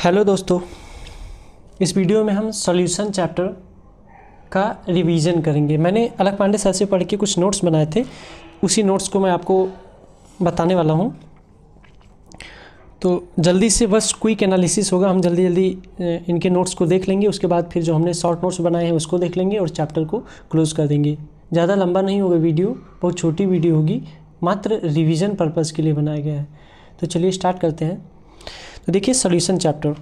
Hello दोस्तों, इस video में हम सॉल्यूशन चैप्टर का रिवीजन करेंगे। मैंने अलग पांडे सर से पढ़ के कुछ नोट्स बनाए थे, उसी नोट्स को मैं आपको बताने वाला हूँ। तो जल्दी से बस क्विक एनालिसिस होगा, हम जल्दी जल्दी इनके नोट्स को देख लेंगे, उसके बाद फिर जो हमने शॉर्ट नोट्स बनाए हैं उसको देख लेंगे और चैप्टर को क्लोज़ कर देंगे। ज़्यादा लंबा नहीं होगा वीडियो, बहुत छोटी वीडियो होगी, मात्र रिवीजन पर्पज़ के लिए बनाया गया है। तो चलिए स्टार्ट करते हैं। तो देखिए solution chapter.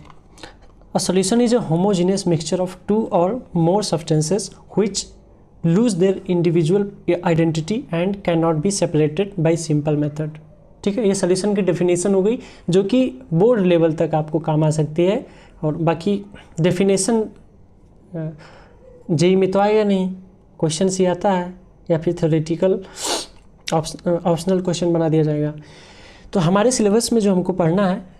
A solution is a homogeneous mixture of two or more substances which lose their individual identity and cannot be separated by simple method। ठीक है, ये सॉल्यूशन की डेफिनेशन हो गई जो कि बोर्ड लेवल तक आपको काम आ सकती है, और बाकी डेफिनेशन जेई में तो आएगा नहीं, क्वेश्चन ही आता है या फिर थ्योरेटिकल ऑप्शनल क्वेश्चन बना दिया जाएगा। तो हमारे सिलेबस में जो हमको पढ़ना है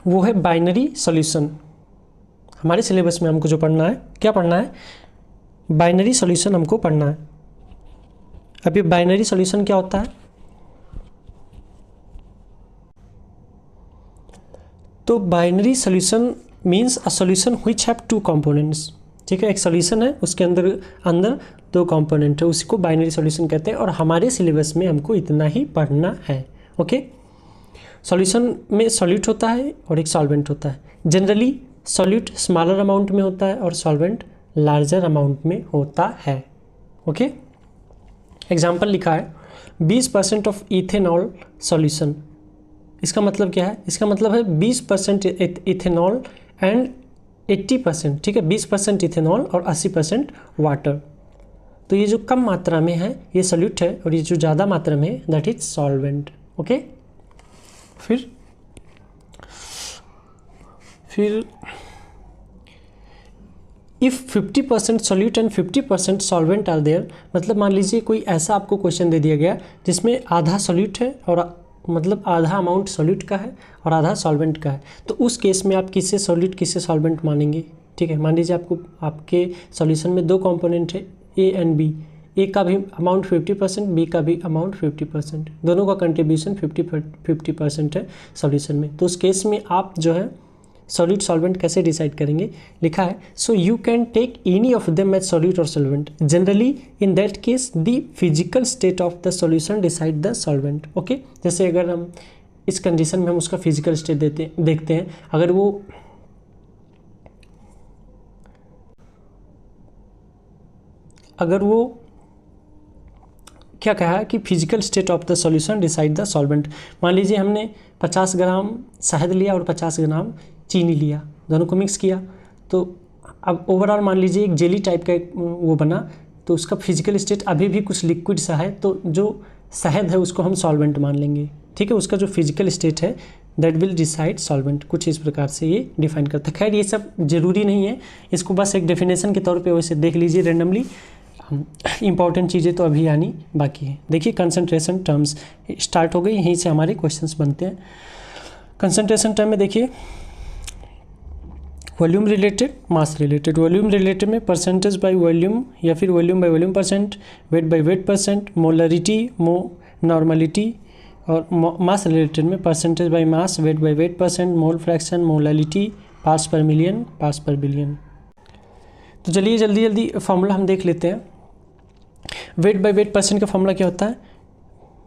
वो है बाइनरी सॉल्यूशन। हमारे सिलेबस में हमको जो पढ़ना है, क्या पढ़ना है? बाइनरी सॉल्यूशन हमको पढ़ना है। अब ये बाइनरी सॉल्यूशन क्या होता है? तो binary solution means a solution which have two components. ठीक है, एक सॉल्यूशन है, उसके अंदर दो कंपोनेंट है, उसी को बाइनरी सॉल्यूशन कहते हैं, और हमारे सिलेबस में हमको इतना ही पढ़ना है। ओके, सॉल्यूशन में सॉल्यूट होता है और एक सॉल्वेंट होता है। जनरली सॉल्यूट स्मॉलर अमाउंट में होता है और सॉल्वेंट लार्जर अमाउंट में होता है। ओके, एग्जाम्पल लिखा है 20% ऑफ इथेनॉल सॉल्यूशन। इसका मतलब क्या है? इसका मतलब है 20% इथेनॉल एंड 80%। ठीक है, 20% इथेनॉल और 80% वाटर। तो ये जो कम मात्रा में है ये सॉल्यूट है, और ये जो ज़्यादा मात्रा में है दैट इज सॉल्वेंट। ओके, फिर if 50% solute and 50% solvent are there, मतलब मान लीजिए कोई ऐसा आपको क्वेश्चन दे दिया गया जिसमें आधा सॉल्यूट है और मतलब आधा अमाउंट सॉल्यूट का है और आधा सॉल्वेंट का है, तो उस केस में आप किससे सॉल्यूट किससे सॉल्वेंट मानेंगे? ठीक है, मान लीजिए आपके सॉल्यूशन में दो कंपोनेंट है ए एंड बी, ए का भी अमाउंट 50%, बी का भी अमाउंट 50%, दोनों का कंट्रीब्यूशन 50% है सॉल्यूशन में। तो उस केस में आप जो है सॉल्यूट सॉल्वेंट कैसे डिसाइड करेंगे? लिखा है so you can take any of them as solute और solvent. Generally in that case the physical state of the solution decide the solvent. Okay, जैसे अगर हम इस कंडीशन में हम उसका फिजिकल स्टेट देखते हैं, अगर वो क्या कहा है कि physical state of the solution decide the solvent. मान लीजिए हमने 50 ग्राम शहद लिया और 50 ग्राम चीनी लिया, दोनों को मिक्स किया, तो अब ओवरऑल मान लीजिए एक जेली टाइप का वो बना, तो उसका फिजिकल स्टेट अभी भी कुछ लिक्विड सा है, तो जो शहद है उसको हम सॉल्वेंट मान लेंगे। ठीक है, उसका जो फिजिकल स्टेट है दैट विल डिसाइड सॉल्वेंट। कुछ इस प्रकार से ये डिफाइन करता है। खैर ये सब जरूरी नहीं है, इसको बस एक डेफिनेशन के तौर पे वैसे देख लीजिए रेंडमली। इंपॉर्टेंट चीज़ें तो अभी आनी बाकी है। देखिए कंसंट्रेशन टर्म्स स्टार्ट हो गई, यहीं से हमारे क्वेश्चंस बनते हैं। कंसंट्रेशन टर्म में देखिए वॉल्यूम रिलेटेड, मास रिलेटेड। वॉल्यूम रिलेटेड में परसेंटेज बाय वॉल्यूम या फिर volume by volume percent, weight by weight percent, molarity, normality, और मास रिलेटेड में percentage by mass, weight by weight percent, mole fraction, molarity, parts per million, parts पर billion. तो चलिए जल्दी जल्दी फॉर्मूला हम देख लेते हैं। वेट बाय वेट परसेंट का फॉर्मूला क्या होता है?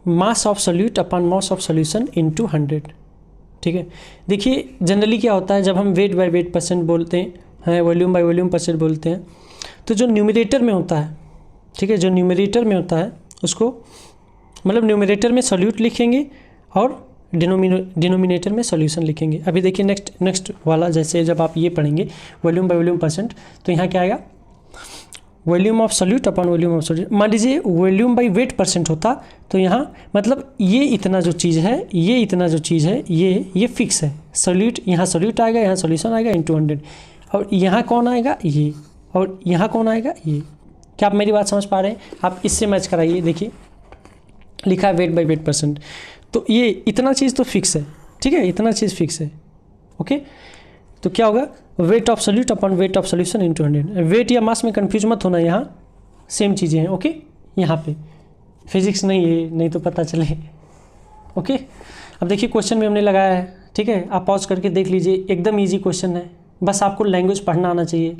मास of solute upon mass of solution into 100। ठीक है, देखिए जनरली क्या होता है जब हम वेट बाय वेट परसेंट बोलते हैं, वॉल्यूम बाय वॉल्यूम परसेंट बोलते हैं, तो जो न्यूमरेटर में होता है, ठीक है, जो न्यूमरेटर में होता है उसको मतलब न्यूमरेटर में सॉल्यूट लिखेंगे और डिनोमिनेटर में सॉल्यूशन लिखेंगे। अभी देखिए नेक्स्ट वाला, जैसे जब आप ये पढ़ेंगे वॉल्यूम बाय वॉल्यूम परसेंट, तो यहाँ क्या आएगा? Volume of solute upon volume of solute. मान लीजिए वॉल्यूम बाय वेट परसेंट होता, तो यहाँ मतलब ये इतना जो चीज़ है, ये इतना जो चीज़ है, ये फिक्स है। सॉल्यूट, यहाँ सॉल्यूट आएगा, यहाँ सॉल्यूशन आएगा इनटू 100, और यहाँ कौन आएगा? ये, और यहाँ कौन आएगा? ये। क्या आप मेरी बात समझ पा रहे हैं? आप इससे मैच कराइए। देखिए लिखा है वेट बाई वेट परसेंट, तो ये इतना चीज़ तो फिक्स है। ठीक है, इतना चीज़ फिक्स है। ओके, तो क्या होगा? Weight of solute upon weight of solution into 100। Weight या मास में कंफ्यूज मत होना, यहाँ सेम चीज़ें हैं। ओके, यहाँ पे फिजिक्स नहीं है, नहीं तो पता चले। ओके, अब देखिए क्वेश्चन में हमने लगाया है, ठीक है, आप पॉज करके देख लीजिए, एकदम ईजी क्वेश्चन है, बस आपको लैंग्वेज पढ़ना आना चाहिए।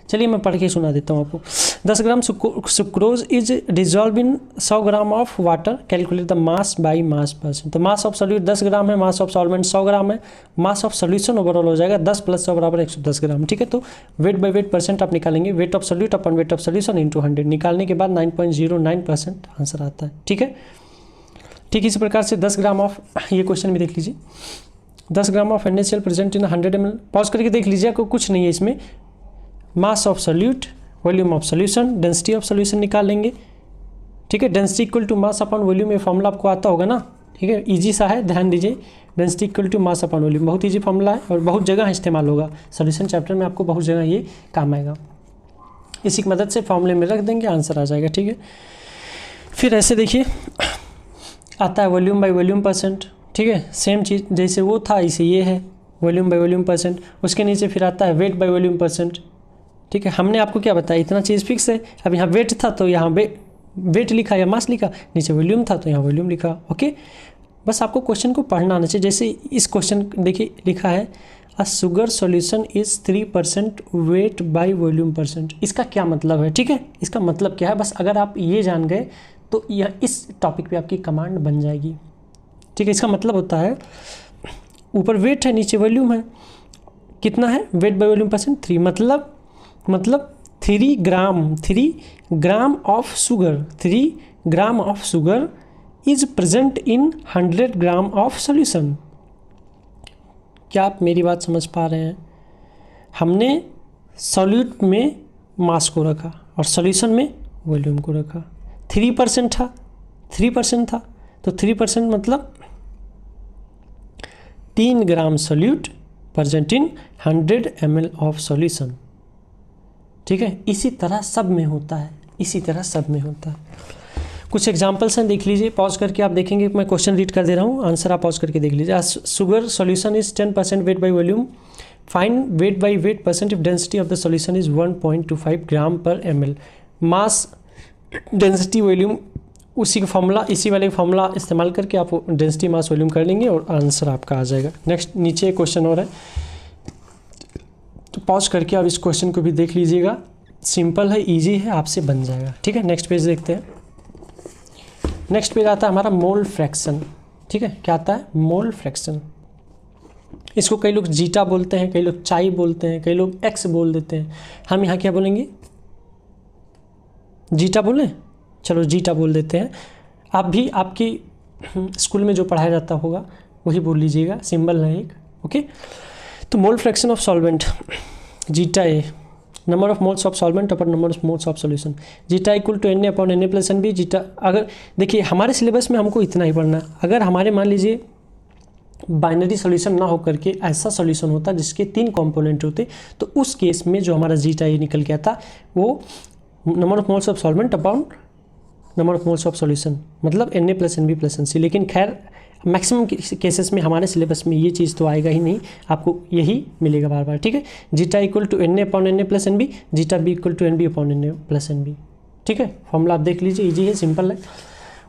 चलिए मैं पढ़ के सुना देता हूँ आपको। 10 gram sucrose is dissolve in 100 gram of water, calculate the mass by mass percent. तो मास ऑफ सॉल्यूट 10 ग्राम है, मास ऑफ सॉल्वेंट 100 ग्राम है, मास ऑफ सोल्यूशन ओवरऑल हो जाएगा 10 + 100 = 110 ग्राम। ठीक है, तो वेट बाई वेट परसेंट आप निकालेंगे, wait of solute upon weight of solution into 100, निकालने के बाद 9.09% आंसर आता है। ठीक है, ठीक इसी प्रकार से 10 ग्राम ऑफ, ये क्वेश्चन भी देख लीजिए, 10 gram of NaCl present in 100 ml। Pause करके देख लीजिए, आपको कुछ नहीं है इसमें, mass of solute, volume of solution, density of solution निकाल लेंगे। ठीक है, density equal to mass upon volume, ये फॉर्मूला आपको आता होगा ना। ठीक है, इजी सा है, ध्यान दीजिए, density equal to mass upon volume, बहुत इजी फॉर्मूला है और बहुत जगह इस्तेमाल होगा सोल्यूशन चैप्टर में, आपको बहुत जगह ये काम आएगा। इसी की मदद से फॉर्मूले में रख देंगे, आंसर आ जाएगा। ठीक है, फिर ऐसे देखिए आता है वॉल्यूम बाई वॉल्यूम परसेंट। ठीक है, सेम चीज़ जैसे वो था ऐसे ये है, वॉल्यूम बाई वॉल्यूम परसेंट। उसके नीचे फिर आता है वेट बाई वॉल्यूम परसेंट। ठीक है, हमने आपको क्या बताया, इतना चीज़ फिक्स है। अब यहाँ वेट था तो यहाँ वेट लिखा या मास लिखा, नीचे वॉल्यूम था तो यहाँ वॉल्यूम लिखा। ओके, बस आपको क्वेश्चन को पढ़ना आना चाहिए। जैसे इस क्वेश्चन देखिए लिखा है a sugar solution is 3% weight by volume percent. इसका क्या मतलब है? ठीक है, इसका मतलब क्या है, बस अगर आप ये जान गए तो यह इस टॉपिक पे आपकी कमांड बन जाएगी। ठीक है, इसका मतलब होता है ऊपर वेट है नीचे वॉल्यूम है, कितना है वेट बाई वॉल्यूम परसेंट 3, मतलब 3 gram of sugar, 3 gram of sugar is present in 100 gram of solution. क्या आप मेरी बात समझ पा रहे हैं? हमने सॉल्यूट में मास को रखा और सॉल्यूशन में वॉल्यूम को रखा। 3% था तो 3% मतलब 3 gram solute present in 100 ml of solution. ठीक है, इसी तरह सब में होता है, कुछ एग्जांपल्स हैं, देख लीजिए। पॉज करके आप देखेंगे, मैं क्वेश्चन रीड कर दे रहा हूँ, आंसर आप पॉज करके देख लीजिए। Sugar solution is 10% wait by volume, find wait by wait percent if density of the solution is 1.25 gram per ml। Mass, density, volume, उसी का फॉर्मूला, इसी वाले फॉर्मूला इस्तेमाल करके आप डेंसिटी, मास, वॉल्यूम कर लेंगे और आंसर आपका आ जाएगा। नेक्स्ट नीचे एक क्वेश्चन और है, तो पॉज करके आप इस क्वेश्चन को भी देख लीजिएगा, सिंपल है, इजी है, आपसे बन जाएगा। ठीक है, नेक्स्ट पेज देखते हैं। नेक्स्ट पेज आता है हमारा मोल फ्रैक्शन। ठीक है, क्या आता है? Mole fraction. इसको कई लोग जीटा बोलते हैं, कई लोग चाई बोलते हैं, कई लोग एक्स बोल देते हैं। हम यहाँ क्या बोलेंगे? जीटा बोलें? चलो जीटा बोल देते हैं। आप भी आपकी स्कूल में जो पढ़ाया जाता होगा वही बोल लीजिएगा, सिंबल है एक। ओके, तो mole fraction of solvent, zeta A, number of moles of solvent upon number of moles of solution, zeta equal to Na upon Na plus NB। Zeta, अगर देखिए हमारे सिलेबस में हमको इतना ही पढ़ना है। अगर हमारे मान लीजिए बाइनरी सॉल्यूशन ना हो करके ऐसा सॉल्यूशन होता जिसके 3 कंपोनेंट होते, तो उस केस में जो हमारा जीटा ए निकल के आता वो number of moles of solvent upon number of moles of solution, मतलब Na plus NB plus NC। लेकिन खैर मैक्सिमम केसेस में हमारे सिलेबस में ये चीज़ तो आएगा ही नहीं, आपको यही मिलेगा बार बार। ठीक है, zeta equal to Na upon Na plus NB, zeta B equal to NB upon Na plus NB। ठीक है, फॉर्मूला आप देख लीजिए, इजी है, सिंपल है।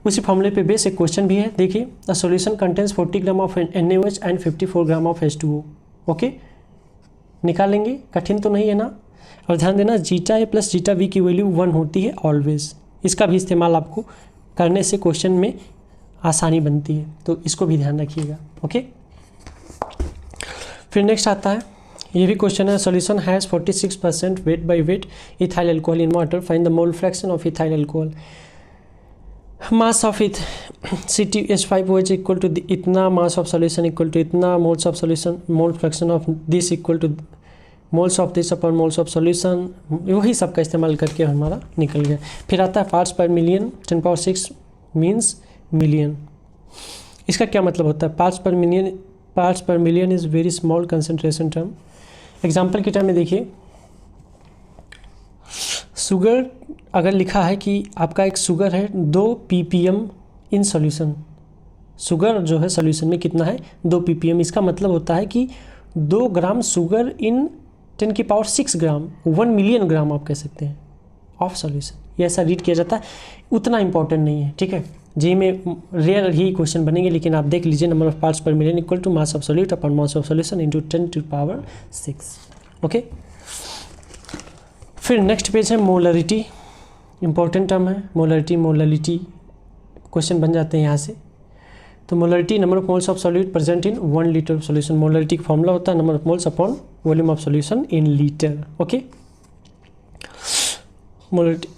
उसी फॉर्मूले पे बेस एक क्वेश्चन भी है, देखिए the solution contains 40 gram of NaOH and 54 gram of H2O। Okay, निकालेंगे, कठिन तो नहीं है ना। और ध्यान देना zeta A plus zeta B की वैल्यू 1 होती है ऑलवेज। इसका भी इस्तेमाल आपको करने से क्वेश्चन में आसानी बनती है, तो इसको भी ध्यान रखिएगा। ओके, फिर नेक्स्ट आता है, ये भी क्वेश्चन है, solution has 46% weight by weight ethyl alcohol in water, find the mole fraction of ethyl alcohol. Mass of CtH5OH equal to इतना, mass of solution equal to इतना, moles of solution, mole fraction of this equal to moles of this upon moles of solution. वही सब का इस्तेमाल करके हमारा निकल गया। फिर आता है parts per million, 10⁶ means million. इसका क्या मतलब होता है? Parts per million is very small concentration term. Example के टाइम में देखिए, शुगर अगर लिखा है कि आपका एक शुगर है 2 ppm इन सॉल्यूशन, शुगर जो है सॉल्यूशन में कितना है 2 ppm, इसका मतलब होता है कि 2 gram sugar in 10⁶ gram, 1 million ग्राम आप कह सकते हैं ऑफ सॉल्यूशन। ये ऐसा रीड किया जाता है, उतना इंपॉर्टेंट नहीं है, ठीक है। जी में रेयर ही क्वेश्चन बनेंगे, लेकिन आप देख लीजिए number of parts per million equal to mass of solute upon mass of solution into 10⁶, okay. फिर नेक्स्ट पेज है मोलरिटी, इंपॉर्टेंट टर्म है मोलरिटी क्वेश्चन बन जाते हैं यहाँ से। तो molarity number of moles of solute present in 1 litre of solution, molarity का फॉर्मूला होता है number of moles upon volume of solution in litre, okay. Molarity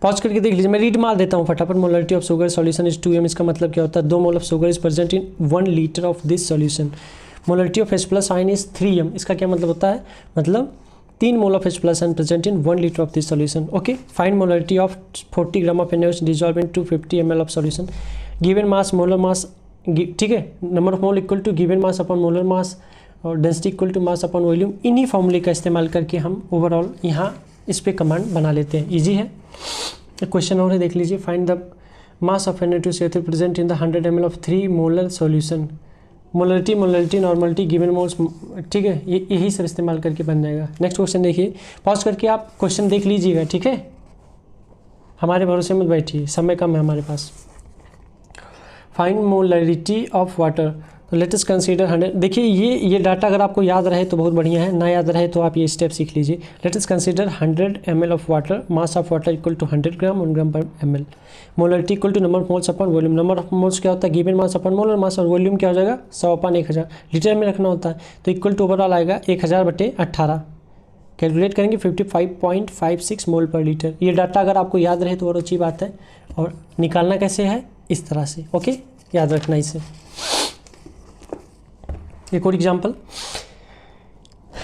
pause करके देख लीजिए, मैं रीड मार देता हूँ फटाफट। Molarity of sugar solution is 2m, इसका मतलब क्या होता है 2 mole of sugar is present in 1 litre of this solution. Molarity of H+ ion is 3m, इसका क्या मतलब होता है, मतलब 3 mole of H+ ion present in 1 litre of this solution, okay. Find molarity of 40 gram of NaOH dissolve in 250 ml of solution. Given mass molar mass, ठीक है, number of mole equal to given mass upon molar mass और density equal to mass upon volume. इन्हीं फॉर्मूले का इस्तेमाल करके हम overall यहाँ इस पे कमांड बना लेते हैं, इजी है। क्वेश्चन और है, देख लीजिए। Find the mass of Na2CO3 present in the 100 ml of 3 molar solution. Molarity normality given moles, ठीक है, ये यही सब इस्तेमाल करके बन जाएगा। नेक्स्ट क्वेश्चन देखिए, पॉज करके आप क्वेश्चन देख लीजिएगा, ठीक है, हमारे भरोसे मत बैठिए, समय कम है हमारे पास। फाइंड मोलरिटी ऑफ वाटर, तो लेट अस कंसीडर 100। देखिए ये डाटा अगर आपको याद रहे तो बहुत बढ़िया है, ना याद रहे तो आप ये स्टेप सीख लीजिए। Let us consider 100 ml of water, mass of water equal to 100 gram 1 gram per ml। Molarity equal to number of moles upon volume, number of moles क्या होता है given mass upon molar mass, और volume क्या हो जाएगा 100/1000, litre में रखना होता है, तो इक्वल टू ओवरऑल आएगा 1000/18। कैलकुलेट करेंगे 55.56 मोल पर लीटर। ये डाटा अगर आपको याद रहे तो और अच्छी बात है, और निकालना कैसे है इस तरह से, ओके, याद रखना इसे। एक और example,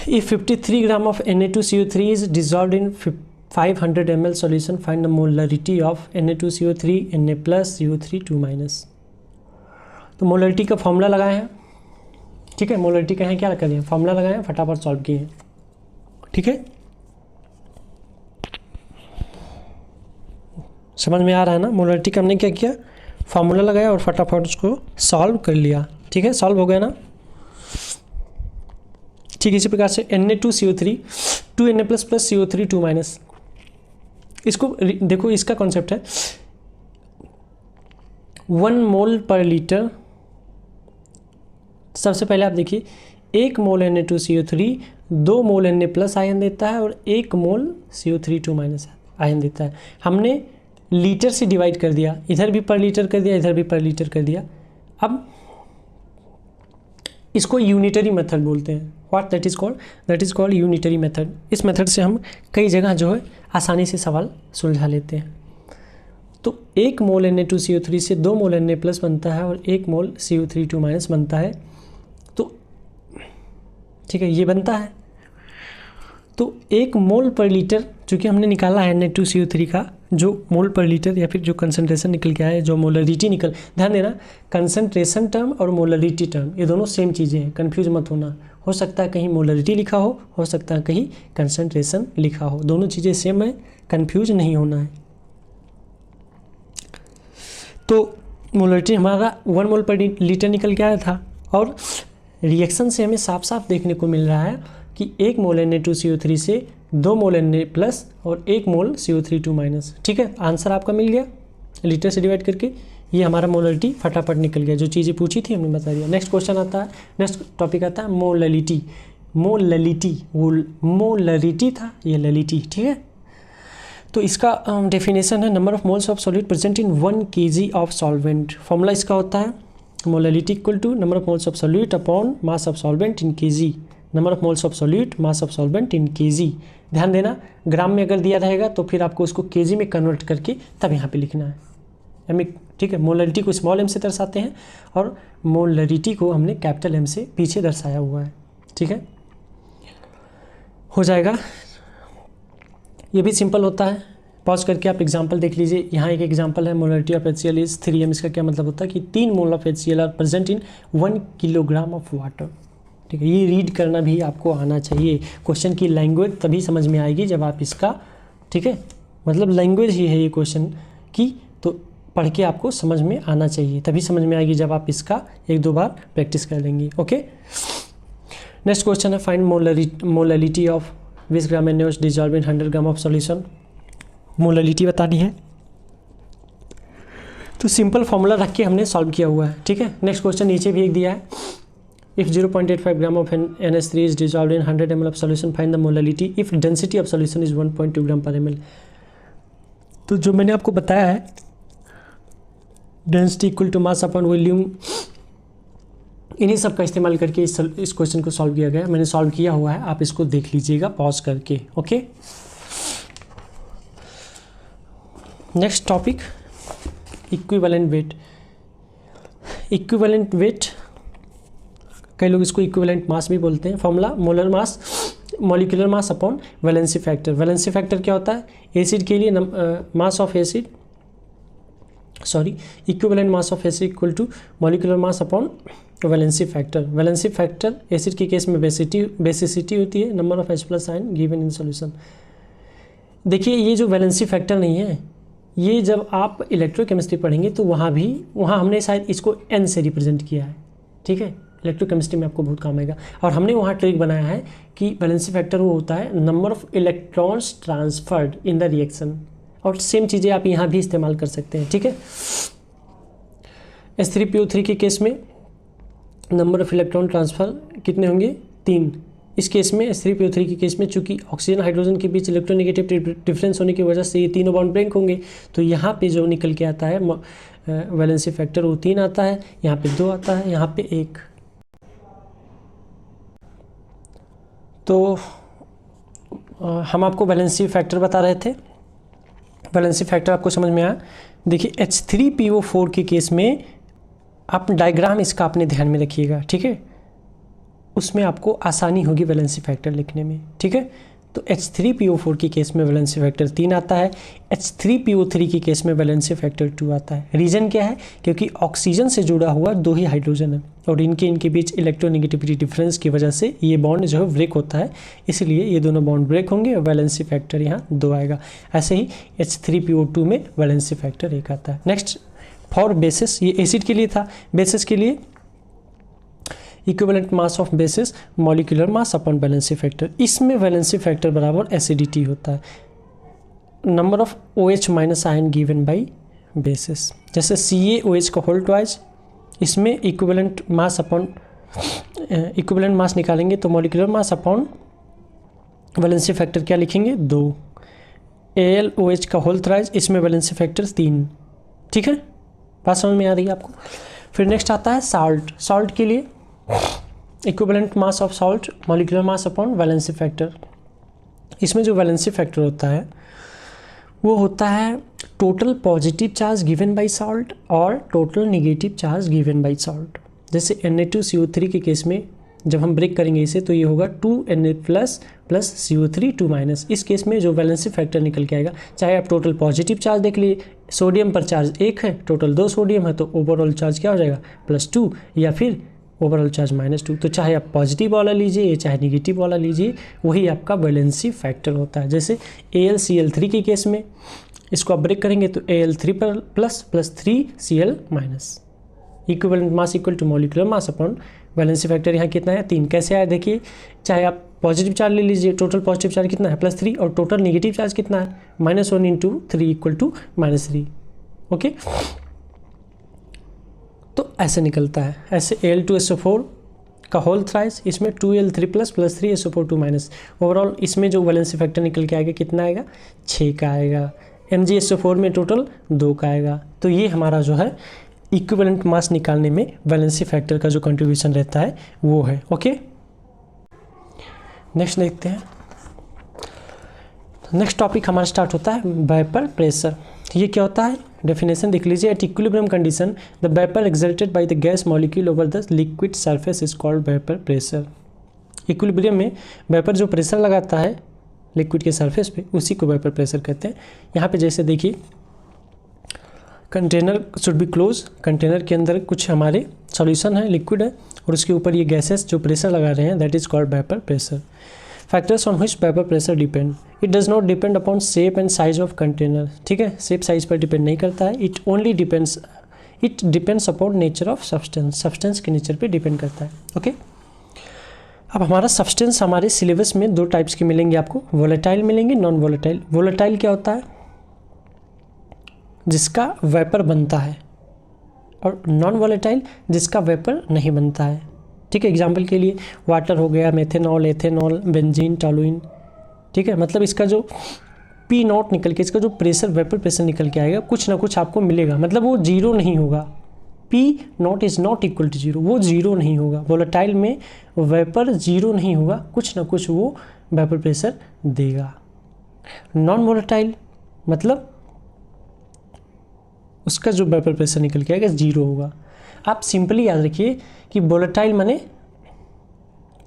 if 53 gram of Na2CO3 is dissolved in 500 ml solution, find the molarity of Na2CO3 Na+CO3 2-। तो मोलरिटी का फॉर्मूला लगाए हैं, ठीक है, मोलरिटी का है क्या करें, फॉर्मूला लगाए हैं, फटाफट सॉल्व किए हैं, ठीक है, समझ में आ रहा है ना। मोलरिटी का हमने क्या किया, फॉर्मूला लगाया और फटाफट उसको सॉल्व कर लिया, ठीक है, सॉल्व हो गया ना। ठीक है, इसी प्रकार से Na2CO3 2Na+ + CO3 2-। इसको देखो, इसका कॉन्सेप्ट है 1 मोल पर लीटर। सबसे पहले आप देखिए 1 मोल Na2CO3 2 मोल Na+ आयन देता है और 1 मोल CO3 2- आयन देता है। हमने लीटर से डिवाइड कर दिया, इधर भी पर लीटर कर दिया, इधर भी पर लीटर कर दिया। अब इसको यूनिटरी मेथड बोलते हैं। What that is called unitary method. इस मेथड से हम कई जगह जो है आसानी से सवाल सुलझा लेते हैं। तो 1 मोल Na2CO3 से 2 मोल Na+ बनता है और 1 मोल CO3 2- बनता है, तो ठीक है, ये बनता है। तो 1 मोल पर लीटर, चूँकि हमने निकाला है Na2CO3 का जो मोल पर लीटर या फिर जो कंसनट्रेशन निकल के आया है, जो मोलरिटी निकल, ध्यान देना, कंसनट्रेशन टर्म और मोलरिटी टर्म ये दोनों सेम चीज़ें हैं, कंफ्यूज मत होना। हो सकता है कहीं मोलरिटी लिखा हो सकता है कहीं कंसनट्रेशन लिखा हो, दोनों चीज़ें सेम है, कंफ्यूज नहीं होना है। तो मोलरिटी हमारा 1 मोल पर लीटर निकल के आया था, और रिएक्शन से हमें साफ साफ देखने को मिल रहा है कि 1 मोल Na2CO3 से 2 मोल Na+ और 1 मोल CO3 2-। ठीक है, आंसर आपका मिल गया लीटर से डिवाइड करके। ये हमारा मोलरिटी फटाफट निकल गया, जो चीज़ें पूछी थी हमने बता दिया। नेक्स्ट क्वेश्चन आता है, नेक्स्ट टॉपिक आता है मोलरिटी। वो मोलरिटी था, ये ललिटी, ठीक है। तो इसका डेफिनेशन है number of moles of solute present in 1 kg of solvent. Formula इसका होता है molarity equal to number of moles of solute upon mass of solvent in kg। Number of moles of solute mass of solvent in kg। ध्यान देना, ग्राम में अगर दिया रहेगा तो फिर आपको उसको kg में कन्वर्ट करके तब यहाँ पे लिखना है। हमें, ठीक है, मोलरिटी को स्मॉल m से दर्शाते हैं और मोलरिटी को हमने कैपिटल M से पीछे दर्शाया हुआ है, ठीक है, हो जाएगा। ये भी सिंपल होता है। पॉज करके आप एग्जांपल देख लीजिए। यहाँ एक एग्जांपल है, molarity of HCl is 3m। इसका क्या मतलब होता है कि 3 mole of HCl are present in 1 kilogram of water. ठीक है, ये रीड करना भी आपको आना चाहिए। क्वेश्चन की लैंग्वेज तभी समझ में आएगी जब आप इसका, ठीक है, मतलब लैंग्वेज ही है ये क्वेश्चन की, तो पढ़ के आपको समझ में आना चाहिए, तभी समझ में आएगी जब आप इसका 1-2 बार प्रैक्टिस कर लेंगे। ओके, नेक्स्ट क्वेश्चन है find molarity of 20 gram NaOH dissolve in 100 gram of solution. Molarity बतानी है। तो सिंपल फॉर्मूला रख के हमने सॉल्व किया हुआ है, ठीक है। नेक्स्ट क्वेश्चन नीचे भी एक दिया है, if 0.85 gram of NH3 is dissolved in 100 ml of solution find the molarity if density of solution is 1.2 gram per ml। तो जो मैंने आपको बताया है density equal to mass upon volume, इन्हीं सब का इस्तेमाल करके इस क्वेश्चन को सॉल्व किया गया। मैंने सॉल्व किया हुआ है, आप इसको देख लीजिएगा पॉज करके, okay. Next topic, equivalent weight. Equivalent weight, कई लोग इसको इक्विवेलेंट मास भी बोलते हैं। Formula molar mass molecular mass upon valency factor. Valency factor क्या होता है? एसिड के लिए mass of acid, sorry, equivalent mass of acid equal to molecular mass upon valency factor. Valency factor acid के case में बेसिसिटी होती है, number of H+ ion given in solution. देखिए ये जो वैलेंसी फैक्टर नहीं है, ये जब आप इलेक्ट्रोकेमिस्ट्री पढ़ेंगे तो वहाँ हमने शायद इसको N से रिप्रेजेंट किया है, ठीक है। इलेक्ट्रोकेमिस्ट्री में आपको बहुत काम आएगा। और हमने वहाँ ट्रिक बनाया है कि वैलेंसी फैक्टर वो होता है number of electrons transferred in the reaction, और सेम चीज़ें आप यहाँ भी इस्तेमाल कर सकते हैं, ठीक है। H3PO3 के केस में नंबर ऑफ इलेक्ट्रॉन ट्रांसफर कितने होंगे? 3। इस केस में H3PO3 के केस में चूंकि ऑक्सीजन हाइड्रोजन के बीच इलेक्ट्रोनेगेटिव डिफरेंस होने की वजह से ये तीनों बॉन्ड ब्रेक होंगे, तो यहाँ पे जो निकल के आता है वैलेंसी फैक्टर वो 3 आता है, यहाँ पे 2 आता है, यहाँ पे 1। तो हम आपको वैलेंसी फैक्टर बता रहे थे। वैलेंसी फैक्टर आपको समझ में आया। देखिए H3PO4 के केस में आप डायग्राम इसका अपने ध्यान में रखिएगा, ठीक है। उसमें आपको आसानी होगी वैलेंसी फैक्टर लिखने में, ठीक है। तो H3PO4 के केस में वैलेंसी फैक्टर 3 आता है, H3PO3 के केस में वैलेंसी फैक्टर 2 आता है। रीज़न क्या है? क्योंकि ऑक्सीजन से जुड़ा हुआ 2 ही हाइड्रोजन है और इनके बीच इलेक्ट्रोनेगेटिविटी डिफरेंस की वजह से ये बॉन्ड जो है ब्रेक होता है, इसलिए ये दोनों बॉन्ड ब्रेक होंगे और वैलेंसी फैक्टर यहाँ 2 आएगा। ऐसे ही H3PO2 में वैलेंसी फैक्टर 1 आता है। नेक्स्ट फॉर बेसिस, ये एसिड के लिए था। बेसिस के लिए equivalent mass of basis molecular mass upon valency factor. इसमें वैलेंसी फैक्टर बराबर एसिडिटी होता है, number of OH- ion given by basis. जैसे CaOH का होल ट्वाइस, इसमें equivalent mass upon equivalent mass निकालेंगे तो molecular mass upon valency factor क्या लिखेंगे? 2। AlOH का होल थ्राइस, इसमें वैलेंसी फैक्टर 3, ठीक है। बात समझ में आ रही है आपको? फिर नेक्स्ट आता है साल्ट। साल्ट के लिए equivalent mass of salt molecular mass upon valency factor. इसमें जो वैलेंसी फैक्टर होता है वो होता है total positive charge given by salt और total negative charge given by salt. जैसे Na2CO3 के केस में जब हम ब्रेक करेंगे इसे तो ये होगा 2Na+ प्लस CO3 2-। इस केस में जो वैलेंसी फैक्टर निकल के आएगा, चाहे आप टोटल पॉजिटिव चार्ज देख लिए, सोडियम पर चार्ज 1 है, टोटल 2 सोडियम है तो ओवरऑल चार्ज क्या हो जाएगा? +2, या फिर ओवरऑल चार्ज -2। तो चाहे आप पॉजिटिव वाला लीजिए चाहे निगेटिव वाला लीजिए, वही आपका वैलेंसी फैक्टर होता है। जैसे AlCl3 के केस में इसको आप ब्रेक करेंगे तो Al3 plus 3Cl-। Equivalent mass equal to molecular mass upon valency factor यहाँ कितना है? 3। कैसे आया देखिए, चाहे आप पॉजिटिव चार्ज ले लीजिए, टोटल पॉजिटिव चार्ज कितना है? +3, और टोटल नेगेटिव चार्ज कितना है? -1 × 3 इक्वल टू -3, ओके। तो ऐसे निकलता है। ऐसे Al2SO4 का होल थ्राइस, इसमें 2Al3 प्लस 3SO4 2-। ओवरऑल इसमें जो वैलेंसी फैक्टर निकल के आएगा कितना आएगा? 6 का आएगा। MgSO4 में टोटल 2 का आएगा। तो ये हमारा जो है इक्विवेलेंट मास निकालने में वैलेंसी फैक्टर का जो कंट्रीब्यूशन रहता है वो है, ओके। नेक्स्ट देखते हैं। नेक्स्ट टॉपिक हमारा स्टार्ट होता है वेपर प्रेशर। ये क्या होता है? डेफिनेशन देख लीजिए। At equilibrium condition the vapour exerted by the gas molecule over the liquid surface is called vapour pressure. Equilibrium में वेपर जो प्रेशर लगाता है लिक्विड के सरफेस पे, उसी को वेपर प्रेशर कहते हैं। यहाँ पे जैसे देखिए, container should be close. Container के अंदर कुछ हमारे सॉल्यूशन है, लिक्विड है, और उसके ऊपर ये गैसेस जो प्रेशर लगा रहे हैं, that is called vapour pressure. Factors on which vapour pressure depend, it does not depend upon shape and size of container, ठीक है। शेप साइज पर डिपेंड नहीं करता है। It depends upon nature of substance, substance के nature पे depend करता है, ओके। अब हमारा सब्सटेंस हमारे सिलेबस में 2 टाइप्स के मिलेंगे आपको, वोलेटाइल मिलेंगे, नॉन वोलेटाइल। वोलेटाइल क्या होता है? जिसका वेपर बनता है, और नॉन वॉलेटाइल जिसका वेपर नहीं बनता है। ठीक है, एग्जाम्पल के लिए वाटर हो गया, मेथेनॉल, एथेनॉल, बेंजीन, टॉलुइन। ठीक है, मतलब इसका जो पी नॉट निकल के, इसका जो प्रेशर, वेपर प्रेशर निकल के आएगा, कुछ ना कुछ आपको मिलेगा, मतलब वो जीरो नहीं होगा। P naught is not equal to zero, वो जीरो नहीं होगा। वोलेटाइल में वेपर जीरो नहीं होगा, कुछ ना कुछ वो वेपर प्रेशर देगा। नॉन वोलेटाइल मतलब उसका जो वेपर प्रेशर निकल के आएगा जीरो होगा। आप सिंपली याद रखिए कि वोलेटाइल माने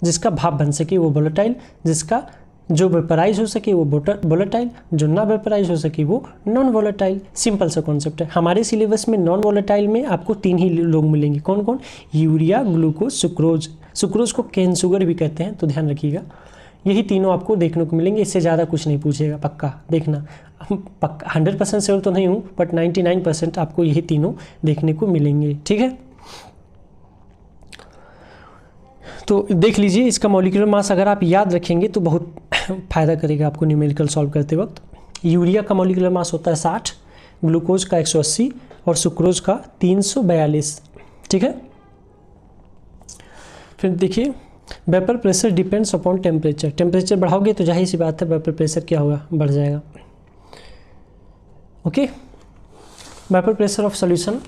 जिसका भाप बन सके वो वोलेटाइल, जिसका जो वेपराइज हो सके वो वोलेटाइल, जो ना वेपराइज हो सके वो नॉन वोलेटाइल। सिंपल सा कॉन्सेप्ट है। हमारे सिलेबस में नॉन वोलेटाइल में आपको 3 ही लोग मिलेंगे। कौन कौन? Urea, glucose, sucrose. सुक्रोज को केन शुगर भी कहते हैं, तो ध्यान रखिएगा। यही तीनों आपको देखने को मिलेंगे, इससे ज़्यादा कुछ नहीं पूछेगा, पक्का देखना। पक्का 100% श्योर तो नहीं हूँ, बट 99% आपको यही तीनों देखने को मिलेंगे। ठीक है, तो देख लीजिए इसका मॉलिक्यूलर मास अगर आप याद रखेंगे तो बहुत फ़ायदा करेगा आपको न्यूमेरिकल सॉल्व करते वक्त। यूरिया का मॉलिक्यूलर मास होता है 60, ग्लूकोज का 180 और सुक्रोज का 342। ठीक है, फिर देखिए vapour pressure depends upon temperature. Temperature बढ़ाओगे तो जाहिर सी बात है वेपर प्रेशर क्या होगा, बढ़ जाएगा। Okay, vapour pressure of solution,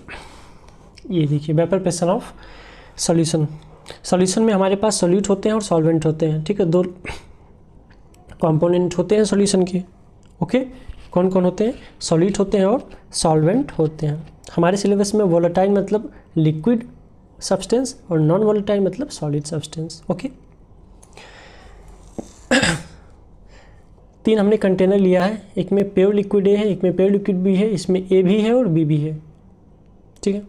ये देखिए vapour pressure of solution. Solution में हमारे पास सॉल्यूट होते हैं और सॉल्वेंट होते हैं। ठीक है, 2 कंपोनेंट होते हैं सॉल्यूशन के। ओके, कौन कौन होते हैं? सॉल्यूट होते हैं और सॉल्वेंट होते हैं। हमारे सिलेबस में वोलेटाइल मतलब लिक्विड सब्सटेंस और नॉन वोलेटाइल मतलब सॉलिड सब्सटेंस। ओके, 3 हमने कंटेनर लिया है, एक में प्योर लिक्विड ए है, एक में प्योर लिक्विड बी है, इसमें ए भी है और बी भी है। ठीक है,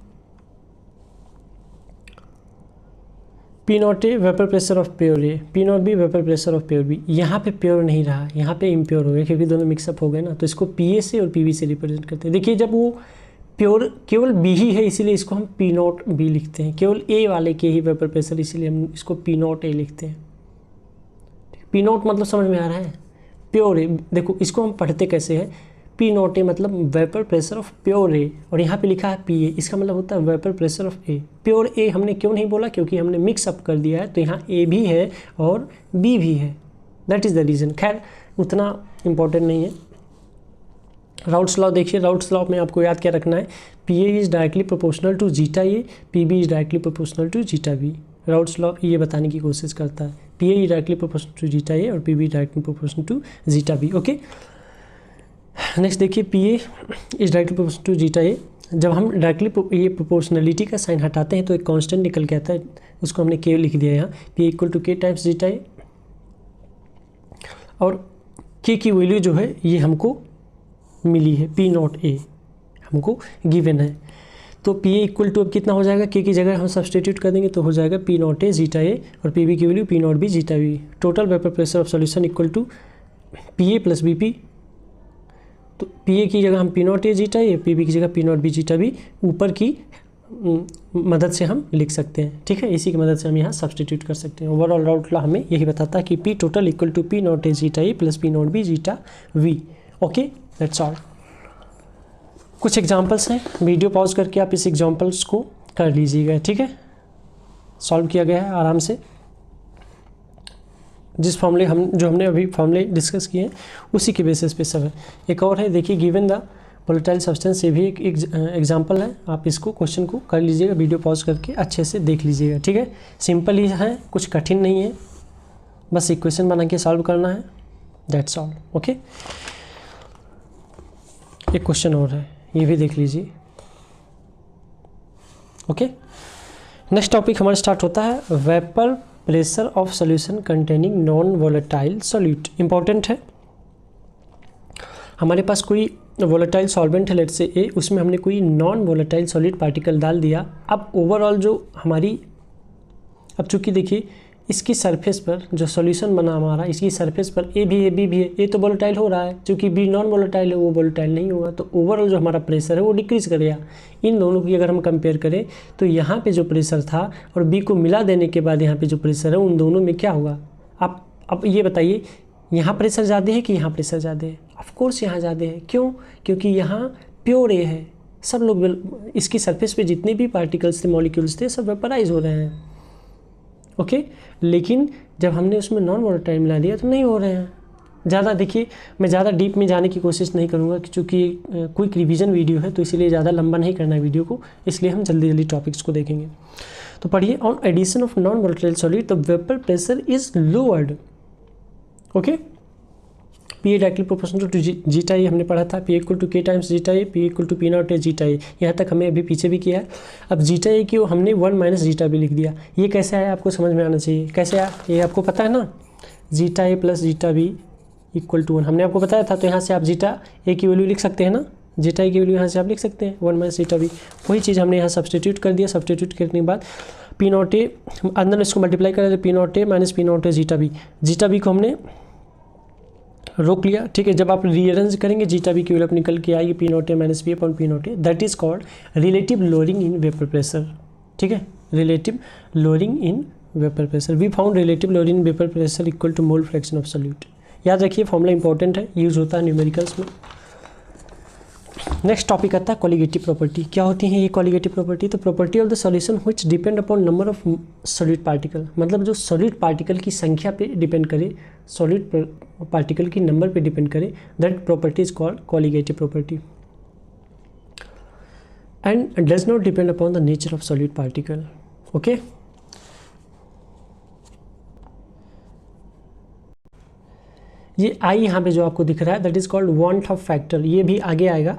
P not A vapour pressure of pure A, P naught B vapour pressure of pure B. यहाँ पे प्योर नहीं रहा, यहाँ पे इम्प्योर हो गया क्योंकि दोनों मिक्सअप हो गए ना, तो इसको पी ए से और पी बी से रिप्रेजेंट करते हैं। देखिए जब वो प्योर केवल बी ही है इसीलिए इसको हम पी नॉट बी लिखते हैं, केवल ए वाले के ही वेपर प्रेशर इसीलिए हम इसको पी नॉट ए लिखते हैं। पी नॉट मतलब समझ में आ रहा है, प्योर ए। देखो इसको हम पढ़ते कैसे हैं, पी नॉट ए मतलब वेपर प्रेशर ऑफ प्योर ए, और यहाँ पे लिखा है पी ए, इसका मतलब होता है vapour pressure of A. Pure A हमने क्यों नहीं बोला, क्योंकि हमने मिक्स अप कर दिया है, तो यहाँ ए भी है और बी भी है, दैट इज़ द रीज़न। खैर उतना इम्पोर्टेंट नहीं है। राउट्स लॉ देखिए, राउट्स लॉ में आपको याद क्या रखना है, P A is directly proportional to zeta A, P B is directly proportional to zeta B. Raoult's law ये बताने की कोशिश करता है, P A is directly proportional to zeta A और P B directly proportional to zeta B. Okay, next देखिए P A is directly proportional to zeta A. जब हम डायरेक्टली ये प्रोपोर्शनलिटी का साइन हटाते हैं तो एक कांस्टेंट निकल के आता है, उसको हमने के लिख दिया यहाँ, P equal to K times zeta A, और के की वैल्यू जो है ये हमको मिली है, पी नॉट ए हमको गिवन है। तो पी ए इक्वल टू अब कितना हो जाएगा, के की जगह हम सब्सटीट्यूट कर देंगे तो हो जाएगा P not A zeta A और पी बी की value P naught B zeta B. Total vapour pressure of solution equal to P A plus B P. तो पी ए की जगह हम P not A zeta A, P B की जगह P naught B zeta B ऊपर की मदद से हम लिख सकते हैं। ठीक है, इसी की मदद से हम यहाँ सब्सटीट्यूट कर सकते हैं। ओवरऑल राउट लॉ हमें यही बताता है कि P total equal to P not A zeta A plus P naught B zeta B. Okay, that's all. कुछ एग्जांपल्स हैं, वीडियो पॉज करके आप इस एग्जांपल्स को कर लीजिएगा। ठीक है, सॉल्व किया गया है आराम से, जिस फॉर्मूले हमने अभी फॉर्मूले डिस्कस किए हैं उसी के बेसिस पे सब है। एक और है, देखिए गिवन द वोलेटाइल सब्सटेंस, ये भी एक एग्जांपल है, आप इसको क्वेश्चन को कर लीजिएगा, वीडियो पॉज करके अच्छे से देख लीजिएगा। ठीक है, सिंपल ही है, कुछ कठिन नहीं है, बस इक्वेशन बना के सॉल्व करना है, दैट्स ऑल। ओके, एक क्वेश्चन और है, ये भी देख लीजिए। ओके, नेक्स्ट टॉपिक हमारा स्टार्ट होता है vapour pressure of solution containing non volatile solute. Important है, हमारे पास कोई वोलेटाइल सॉल्वेंट है लेट्स से ए, उसमें हमने कोई नॉन वोलेटाइल सॉलिड पार्टिकल डाल दिया। अब ओवरऑल जो हमारी, अब चूंकि देखिए इसकी सरफेस पर जो सॉल्यूशन बना हमारा, इसकी सरफेस पर ए भी है बी भी है, ए तो वोलेटाइल हो रहा है, क्योंकि बी नॉन वोलेटाइल है, वो वोलेटाइल नहीं होगा, तो ओवरऑल जो हमारा प्रेशर है वो डिक्रीज करेगा। इन दोनों की अगर हम कंपेयर करें तो यहाँ पे जो प्रेशर था और बी को मिला देने के बाद यहाँ पे जो प्रेशर है, उन दोनों में क्या होगा। आप अब ये बताइए, यहाँ प्रेशर ज़्यादा है कि यहाँ प्रेशर ज़्यादा है? ऑफकोर्स यहाँ ज़्यादा है। क्यों? क्योंकि यहाँ प्योर ए है, सब लोग इसकी सरफेस पे जितने भी पार्टिकल्स थे, मॉलिक्यूल्स थे, सब वेपराइज हो रहे हैं, ओके। लेकिन जब हमने उसमें नॉन वोलेटाइल मिला दिया तो नहीं हो रहे हैं। ज़्यादा देखिए, मैं ज़्यादा डीप में जाने की कोशिश नहीं करूँगा क्योंकि क्विक रिवीजन वीडियो है, तो इसीलिए ज़्यादा लंबा नहीं करना है वीडियो को, इसलिए हम जल्दी जल्दी टॉपिक्स को देखेंगे। तो पढ़िए, on addition of non volatile solid the vapour pressure is lowered, okay. P A directly proportional to zeta A हमने पढ़ा था, P equal to K times zeta A, P equal to P not A zeta A, यहाँ तक हमें अभी पीछे भी किया है। अब जीटा ए की हमने 1 माइनस जीटा बी लिख दिया। ये कैसे आया आपको समझ में आना चाहिए, कैसे आया ये आपको पता है ना, zeta A plus zeta B equal to 1 हमने आपको बताया था। तो यहाँ से आप जीटा ए की वैल्यू लिख सकते हैं ना, जीटा ए की वैल्यू यहाँ से आप लिख सकते हैं 1 माइनस जीटा बी, वही चीज़ हमने यहाँ सब्सटीट्यूट कर दिया। सब्सटीट्यूट करने के बाद पी नॉट ए अंदर इसको मल्टीप्लाई कर देते, P not A minus P not A zeta B को हमने रोक लिया, ठीक है। जब आप रीअरेंज करेंगे जीटा बी की वैल्यू निकल के आएगी P not A minus P upon P not A, that is called relative lowering in vapour pressure, ठीक है, relative lowering in vapour pressure. We found relative lowering in vapour pressure equal to mole fraction of solute. याद रखिए, formula important है, use होता है numericals में। Next topic आता है कॉलिगेटिव प्रॉपर्टी। क्या होती है ये कॉलिगेटिव प्रॉपर्टी? तो property of the solution which depend upon number of solid particle, मतलब जो सॉलिड पार्टिकल की संख्या पे डिपेंड करे, सॉलिड पार्टिकल की नंबर पे डिपेंड करे, that property is called colligative property and does not depend upon the nature of solid particle, okay. ये आई यहाँ पे जो आपको दिख रहा है that is called want Hoff factor, ये भी आगे आएगा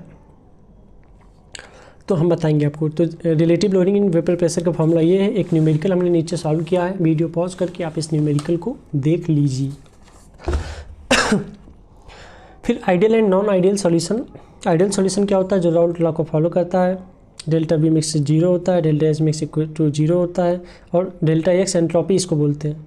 तो हम बताएंगे आपको। तो relative lowering in vapour pressure का फॉर्मूला ये है, एक न्यूमेरिकल हमने नीचे सॉल्व किया है, वीडियो पॉज करके आप इस न्यूमेरिकल को देख लीजिए। फिर ideal and non ideal solution. Ideal solution क्या होता है? जो राउल्ट लॉ को फॉलो करता है, डेल्टा बी मिक्स 0 होता है, delta H mix equal to 0 होता है, और डेल्टा एक्स एंट्रोपी इसको बोलते हैं,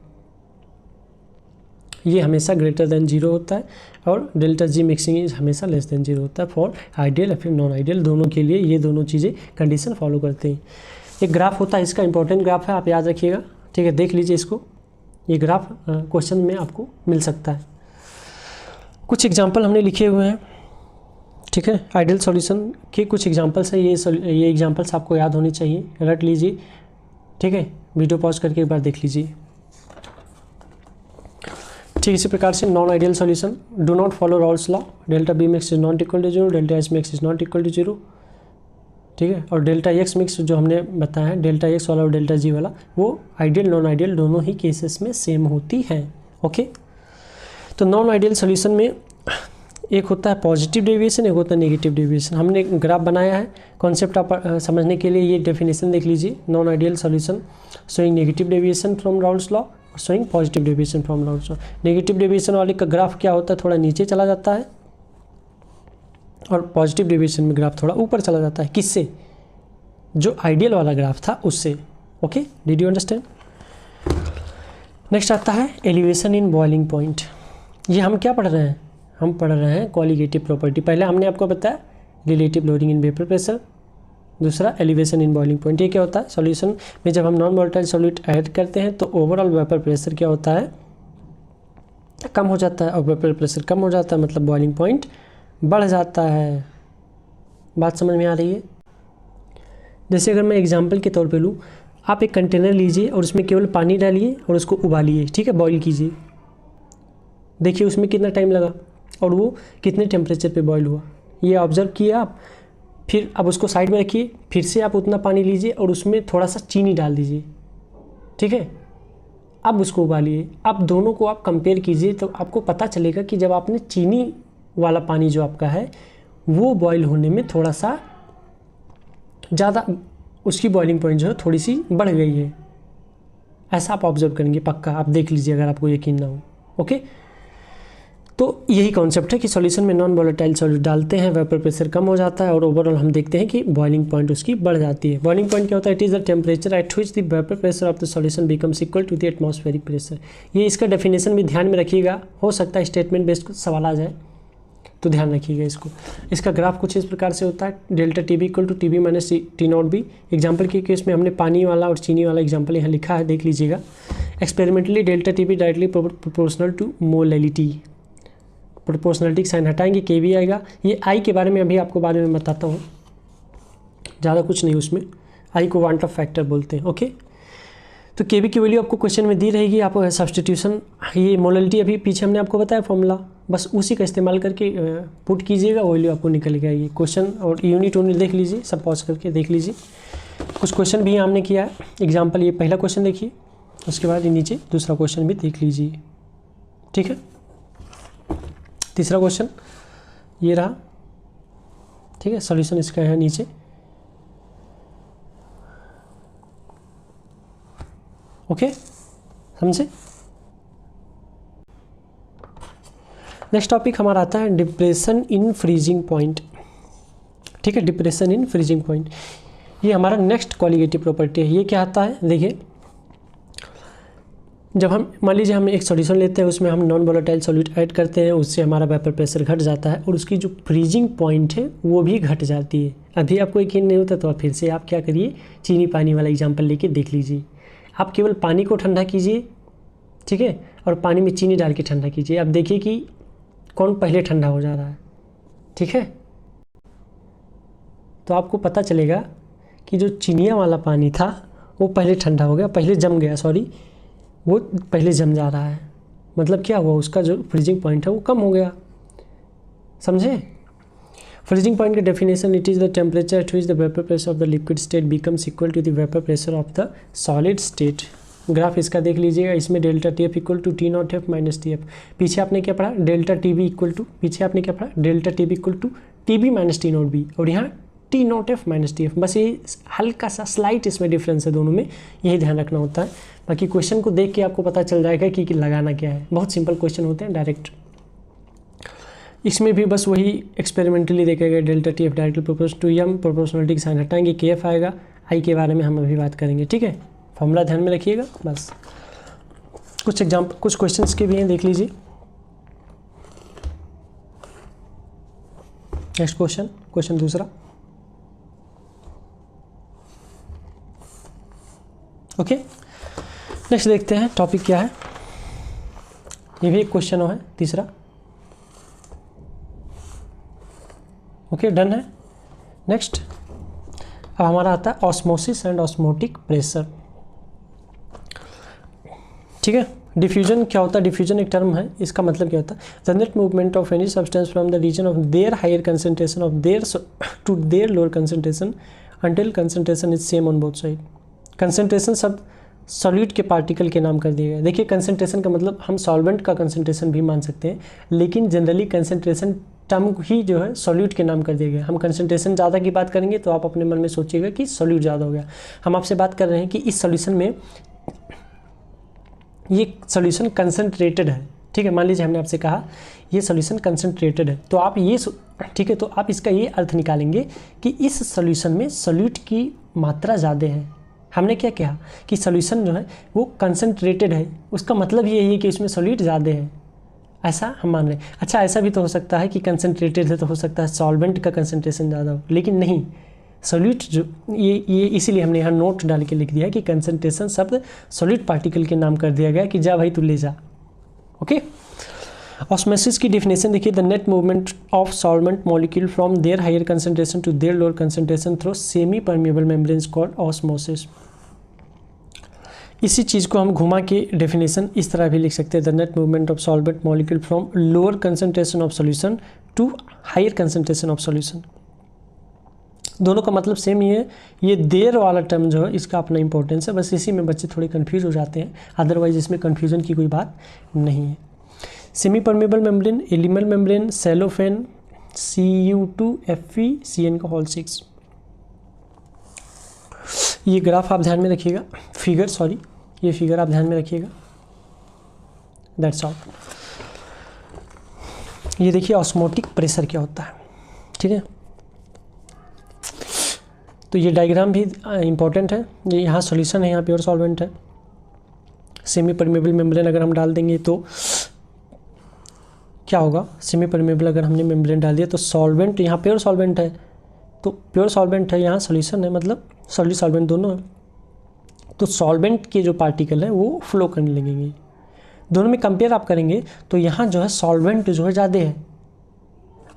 ये हमेशा ग्रेटर देन 0 होता है, और डेल्टा जी मिक्सिंग इज हमेशा लेस देन 0 होता है फॉर आइडियल या फिर नॉन आइडियल, दोनों के लिए ये दोनों चीज़ें कंडीशन फॉलो करते हैं। एक ग्राफ होता है, इसका इंपॉर्टेंट ग्राफ है, आप याद रखिएगा, ठीक है, देख लीजिए इसको, ये ग्राफ क्वेश्चन में आपको मिल सकता है। कुछ एग्जाम्पल हमने लिखे हुए हैं, ठीक है, आइडियल सॉल्यूशन के कुछ एग्जाम्पल्स है, ये एग्जाम्पल्स आपको याद होने चाहिए, रट लीजिए, ठीक है, वीडियो पॉज करके एक बार देख लीजिए। ठीक इसी प्रकार से non ideal solution, do not follow Raoult's law, delta B mix is not equal to 0, delta H mix is not equal to 0, ठीक है, और डेल्टा एक्स मिक्स जो हमने बताया है, डेल्टा एक्स वाला और डेल्टा जी वाला, वो आइडियल नॉन आइडियल दोनों ही केसेस में सेम होती है, ओके। तो नॉन आइडियल सॉल्यूशन में एक होता है पॉजिटिव डेविएशन, एक होता है नेगेटिव डेविएशन। हमने ग्राफ बनाया है, कॉन्सेप्ट आप समझने के लिए ये डेफिनेशन देख लीजिए, non ideal solution showing negative deviation from Raoult's law, showing positive deviation from Raoult's law. Negative deviation वाले का ग्राफ क्या होता है, थोड़ा नीचे चला जाता है, और पॉजिटिव डेविएशन में ग्राफ थोड़ा ऊपर चला जाता है, किससे? जो आइडियल वाला ग्राफ था उससे, okay, did you understand. Next आता है एलिवेशन इन बॉइलिंग पॉइंट। ये हम क्या पढ़ रहे हैं? हम पढ़ रहे हैं कॉलिगेटिव प्रॉपर्टी। पहले हमने आपको बताया रिलेटिव लोडिंग इन वेपर प्रेशर, दूसरा एलिवेशन इन बॉइलिंग पॉइंट। ये क्या होता है? सॉल्यूशन में जब हम नॉन वोलेटाइल सॉल्यूट ऐड करते हैं तो ओवरऑल वेपर प्रेशर क्या होता है? कम हो जाता है, और वेपर प्रेशर कम हो जाता है मतलब बॉइलिंग पॉइंट बढ़ जाता है। बात समझ में आ रही है? जैसे अगर मैं एग्जांपल के तौर पे लूँ, आप एक कंटेनर लीजिए और उसमें केवल पानी डालिए और उसको उबालिए, ठीक है, बॉईल कीजिए, देखिए उसमें कितना टाइम लगा और वो कितने टेम्परेचर पे बॉईल हुआ, ये ऑब्जर्व किए आप। फिर अब उसको साइड में रखिए, फिर से आप उतना पानी लीजिए और उसमें थोड़ा सा चीनी डाल दीजिए, ठीक है, अब उसको उबालिए। अब दोनों को आप कंपेयर कीजिए तो आपको पता चलेगा कि जब आपने चीनी वाला पानी जो आपका है वो बॉईल होने में थोड़ा सा ज़्यादा, उसकी बॉइलिंग पॉइंट जो है थोड़ी सी बढ़ गई है, ऐसा आप ऑब्जर्व करेंगे, पक्का आप देख लीजिए अगर आपको यकीन ना हो, ओके। तो यही कॉन्सेप्ट है कि सॉल्यूशन में नॉन वोलेटाइल सॉल्यूट डालते हैं, वेपर प्रेशर कम हो जाता है और ओवरऑल हम देखते हैं कि बॉइलिंग पॉइंट उसकी बढ़ जाती है। बॉइलिंग पॉइंट क्या होता है? It is the temperature at which the vapour pressure of the solution becomes equal to the atmospheric pressure. ये इसका डेफिनेशन भी ध्यान में रखिएगा, हो सकता है स्टेटमेंट बेस्ड सवाल आ जाए तो ध्यान रखिएगा इसको। इसका ग्राफ कुछ इस प्रकार से होता है, delta T B equal to T B minus T naught B. Example के केस में हमने पानी वाला और चीनी वाला एग्जाम्पल यहाँ लिखा है, देख लीजिएगा। Experimentally delta T B directly proportional to molality, proportionality का साइन हटाएंगे के वी आएगा। ये आई के बारे में अभी आपको बाद में बताता हूँ, ज़्यादा कुछ नहीं उसमें, आई को क्वांटम फैक्टर बोलते हैं। ओके, तो के वी की वैल्यू आपको क्वेश्चन में दी रहेगी, आप सब्सटीट्यूशन, ये मोलरिटी अभी पीछे हमने आपको बताया फॉर्मूला, बस उसी का इस्तेमाल करके पुट कीजिएगा, वैल्यू आपको निकल गया। ये क्वेश्चन और यूनिट देख लीजिए, सब पॉज करके देख लीजिए। कुछ क्वेश्चन भी हमने किया है, एग्जाम्पल ये पहला क्वेश्चन देखिए, उसके बाद ये नीचे दूसरा क्वेश्चन भी देख लीजिए, ठीक है। तीसरा क्वेश्चन ये रहा, ठीक है, सॉल्यूशन इसका है नीचे। ओके, समझे। नेक्स्ट टॉपिक हमारा आता है डिप्रेशन इन फ्रीजिंग पॉइंट, ठीक है, डिप्रेशन इन फ्रीजिंग पॉइंट, ये हमारा नेक्स्ट क्वालिटेटिव प्रॉपर्टी है। ये क्या आता है, देखिए, जब हम मान लीजिए हम एक सॉल्यूशन लेते हैं, उसमें हम नॉन वोलेटाइल सॉल्यूट ऐड करते हैं, उससे हमारा वेपर प्रेशर घट जाता है और उसकी जो फ्रीजिंग पॉइंट है वो भी घट जाती है। अभी आपको यकीन नहीं होता तो फिर से आप क्या करिए, चीनी पानी वाला एग्जाम्पल लेके देख लीजिए। आप केवल पानी को ठंडा कीजिए, ठीक है, और पानी में चीनी डाल के ठंडा कीजिए, आप देखिए कि कौन पहले ठंडा हो जा रहा है, ठीक है। तो आपको पता चलेगा कि जो चीनिया वाला पानी था वो पहले ठंडा हो गया, पहले जम गया, सॉरी, वो पहले जम जा रहा है। मतलब क्या हुआ, उसका जो फ्रीजिंग पॉइंट है वो कम हो गया, समझे। फ्रीजिंग पॉइंट का definition, it is the temperature at which the vapour pressure of the liquid state becomes equal to the vapour pressure of the solid state. Graph इसका देख लीजिएगा, इसमें delta T F equal to T naught F minus T F. पीछे आपने क्या पढ़ा, delta T B equal to, पीछे आपने क्या पढ़ा, delta T B equal to T B minus T naught B, और यहाँ T naught F minus T F. बस ये हल्का सा स्लाइट इसमें डिफरेंस है दोनों में, यही ध्यान रखना होता है। बाकी क्वेश्चन को देख के आपको पता चल जाएगा कि लगाना क्या है, बहुत सिंपल क्वेश्चन होते हैं डायरेक्ट। इसमें भी बस वही एक्सपेरिमेंटली देखा गया, delta T F directly proportional to M, proportionality का साइन हटाएंगे, के एफ आएगा। आई के बारे में हम अभी बात करेंगे, ठीक है, फॉर्मूला ध्यान में रखिएगा। बस कुछ एग्जाम्पल, कुछ क्वेश्चंस के भी हैं, देख लीजिए। नेक्स्ट क्वेश्चन, क्वेश्चन दूसरा, ओके। नेक्स्ट देखते हैं टॉपिक क्या है, ये भी एक क्वेश्चन है, तीसरा। ओके, डन है। नेक्स्ट अब हमारा आता है ऑस्मोसिस एंड ऑस्मोटिक प्रेशर, ठीक है। डिफ्यूजन क्या होता है, डिफ्यूजन एक टर्म है, इसका मतलब क्या होता है, the net movement of any substance from the region of their higher concentration of their to their lower concentration until concentration is same on both side. Concentration शब्द सॉल्यूट के पार्टिकल के नाम कर दिया गया। देखिए, कंसंट्रेशन का मतलब हम सॉल्वेंट का कंसंट्रेशन भी मान सकते हैं, लेकिन जनरली कंसंट्रेशन टर्म ही जो है सॉल्यूट के नाम कर दिया गया। हम कंसंट्रेशन ज़्यादा की बात करेंगे तो आप अपने मन में सोचिएगा कि सॉल्यूट ज़्यादा हो गया। हम आपसे बात कर रहे हैं कि इस सॉल्यूशन में ये सॉल्यूशन कंसंट्रेटेड है, ठीक है। मान लीजिए हमने आपसे कहा ये सॉल्यूशन कंसंट्रेटेड है, तो आप ये, ठीक है, तो आप इसका ये अर्थ निकालेंगे कि इस सॉल्यूशन में सॉल्यूट की मात्रा ज़्यादा है। हमने क्या कहा कि सॉल्यूशन जो है वो कंसंट्रेटेड है, उसका मतलब ये है कि इसमें सॉल्यूट ज़्यादा है, ऐसा हम मान रहे हैं। अच्छा, ऐसा भी तो हो सकता है कि कंसंट्रेटेड है तो हो सकता है सॉल्वेंट का कंसंट्रेशन ज़्यादा हो, लेकिन नहीं, सॉल्यूट जो ये इसीलिए हमने यहाँ नोट डाल के लिख दिया कि कंसंट्रेशन शब्द सॉल्यूट पार्टिकल के नाम कर दिया गया कि जा भाई तू ले जा। ओके, ऑस्मोसिस की डेफिनेशन देखिए, the net movement of solvent molecule from their higher concentration to their lower concentration through semi permeable membranes called osmosis. इसी चीज़ को हम घुमा के डेफिनेशन इस तरह भी लिख सकते हैं, the net movement of solvent molecule from lower concentration of solution to higher concentration of solution. दोनों का मतलब सेम ही है। ये देर वाला टर्म जो है इसका अपना इंपॉर्टेंस है, बस इसी में बच्चे थोड़े कंफ्यूज हो जाते हैं, अदरवाइज इसमें कंफ्यूजन की कोई बात नहीं है। Semi permeable membrane, animal membrane, cellophane, Cu2Fe का होल 6। ये ग्राफ आप ध्यान में रखिएगा, फिगर, सॉरी, ये फिगर आप ध्यान में रखिएगा, दैट्स ऑल। ये देखिए ऑस्मोटिक प्रेशर क्या होता है, ठीक है। तो ये डायग्राम भी इंपॉर्टेंट है, ये यहाँ सॉल्यूशन है, यहाँ प्योर सॉल्वेंट है। सेमी परमेबल मेम्ब्रेन अगर हम डाल देंगे तो क्या होगा, सेमी परमेबल अगर हमने मेम्ब्रेन डाल दिया तो सॉल्वेंट, यहाँ प्योर सॉल्वेंट है, तो प्योर सॉल्वेंट है, यहाँ सॉल्यूशन है, मतलब सॉलिड सॉल्वेंट दोनों है। तो सॉल्वेंट के जो पार्टिकल है वो फ्लो करने लगेंगे, दोनों में कंपेयर आप करेंगे तो यहाँ जो है सॉल्वेंट जो है ज़्यादा है,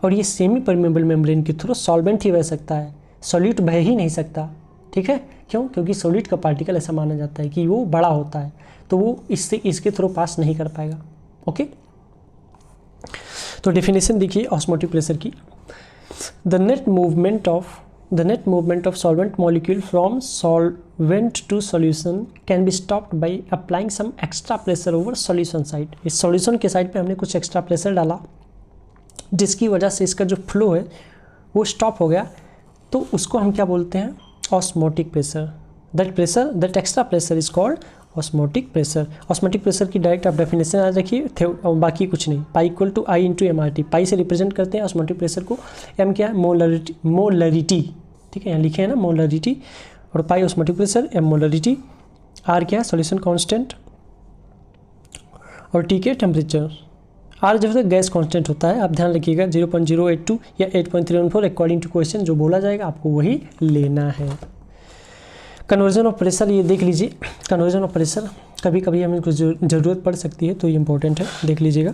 और ये सेमी परमेबल मेम्ब्रेन के थ्रू सॉल्वेंट ही बह सकता है, सॉलिड बह ही नहीं सकता। ठीक है, क्यों? क्योंकि सॉलिड का पार्टिकल ऐसा माना जाता है कि वो बड़ा होता है, तो वो इसके थ्रू पास नहीं कर पाएगा। ओके, तो डेफिनेशन देखिए ऑस्मोटिक प्रेशर की। The net movement of solvent molecule from solvent to solution can be stopped by applying some extra pressure over solution side. इस सॉल्यूशन के साइड पे हमने कुछ एक्स्ट्रा प्रेशर डाला, जिसकी वजह से इसका जो फ्लो है वो स्टॉप हो गया, तो उसको हम क्या बोलते हैं? Osmotic pressure. That extra pressure is called osmotic pressure. ऑस्मोटिक प्रेशर की डायरेक्ट आप डेफिनेशन याद रखिए, बाकी कुछ नहीं। Pi equal to I into M R T. Pi से रिप्रेजेंट करते हैं ऑस्मोटिक प्रेशर को, एम क्या है? मोलरिटी। ठीक है, यहाँ लिखे हैं ना मोलरिटी, और pi osmotic pressure, M molarity, R क्या है? सॉल्यूशन कांस्टेंट, और टी के टेम्परेचर। आर जो है गैस कांस्टेंट होता है, आप ध्यान रखिएगा 0.082 या 8.314 अकॉर्डिंग टू क्वेश्चन जो बोला जाएगा आपको वही लेना है। कन्वर्जन ऑफ प्रेशर, ये देख लीजिए, कन्वर्जन ऑफ प्रेशर कभी कभी हमें कुछ ज़रूरत पड़ सकती है, तो ये इंपॉर्टेंट है, देख लीजिएगा।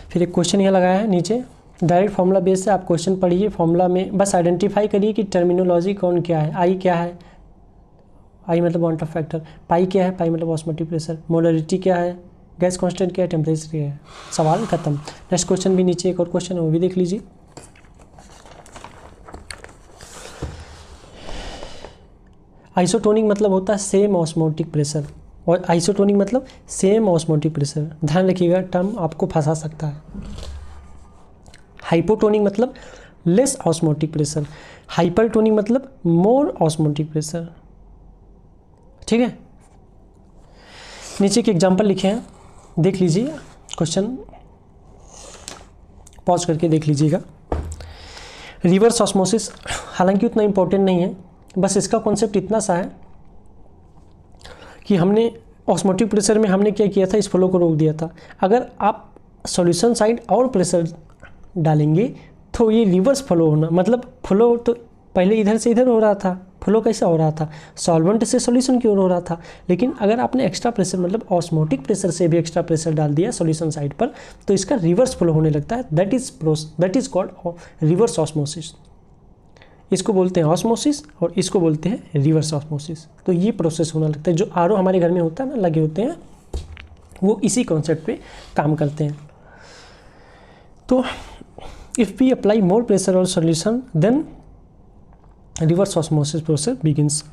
फिर एक क्वेश्चन यहाँ लगाया है नीचे, डायरेक्ट फॉर्मूला बेस से आप क्वेश्चन पढ़िए, फॉर्मूला में बस आइडेंटिफाई करिए कि टर्मिनोलॉजी कौन क्या है। आई क्या है? आई मतलब वांट ऑफ फैक्टर। पाई क्या है? पाई मतलब ऑस्मोटिक प्रेशर। मोलरिटी क्या है? गैस कांस्टेंट क्या है? टेम्परेचर क्या है? सवाल खत्म। नेक्स्ट क्वेश्चन भी नीचे एक और क्वेश्चन है, वो भी देख लीजिए। आइसोटोनिक मतलब होता है सेम ऑस्मोटिक प्रेशर, और आइसोटोनिक मतलब सेम ऑस्मोटिक प्रेशर। ध्यान रखिएगा, टर्म आपको फंसा सकता है। हाइपोटोनिक मतलब लेस ऑस्मोटिक प्रेशर, हाइपरटोनिक मतलब मोर ऑस्मोटिक प्रेशर। ठीक है, नीचे के एग्जांपल लिखे हैं, देख लीजिए क्वेश्चन, पॉज करके देख लीजिएगा। रिवर्स ऑस्मोसिस हालांकि उतना इंपॉर्टेंट नहीं है, बस इसका कॉन्सेप्ट इतना सा है कि हमने ऑस्मोटिक प्रेशर में हमने क्या किया था? इस फ्लो को रोक दिया था। अगर आप सॉल्यूशन साइड और प्रेशर डालेंगे तो ये रिवर्स फ्लो होना, मतलब फ्लो तो पहले इधर से इधर हो रहा था, फ्लो कैसा हो रहा था? सॉल्वेंट से सॉल्यूशन की ओर हो रहा था, लेकिन अगर आपने एक्स्ट्रा प्रेशर मतलब ऑस्मोटिक प्रेशर से भी एक्स्ट्रा प्रेशर डाल दिया सॉल्यूशन साइड पर, तो इसका रिवर्स फ्लो होने लगता है। That is called reverse osmosis. इसको बोलते हैं ऑस्मोसिस और इसको बोलते हैं रिवर्स ऑस्मोसिस। तो ये प्रोसेस होना लगता है। जो आरओ हमारे घर में होता है ना, लगे होते हैं, वो इसी कॉन्सेप्ट पे काम करते हैं। तो if we apply more pressure और solution then reverse osmosis process begins.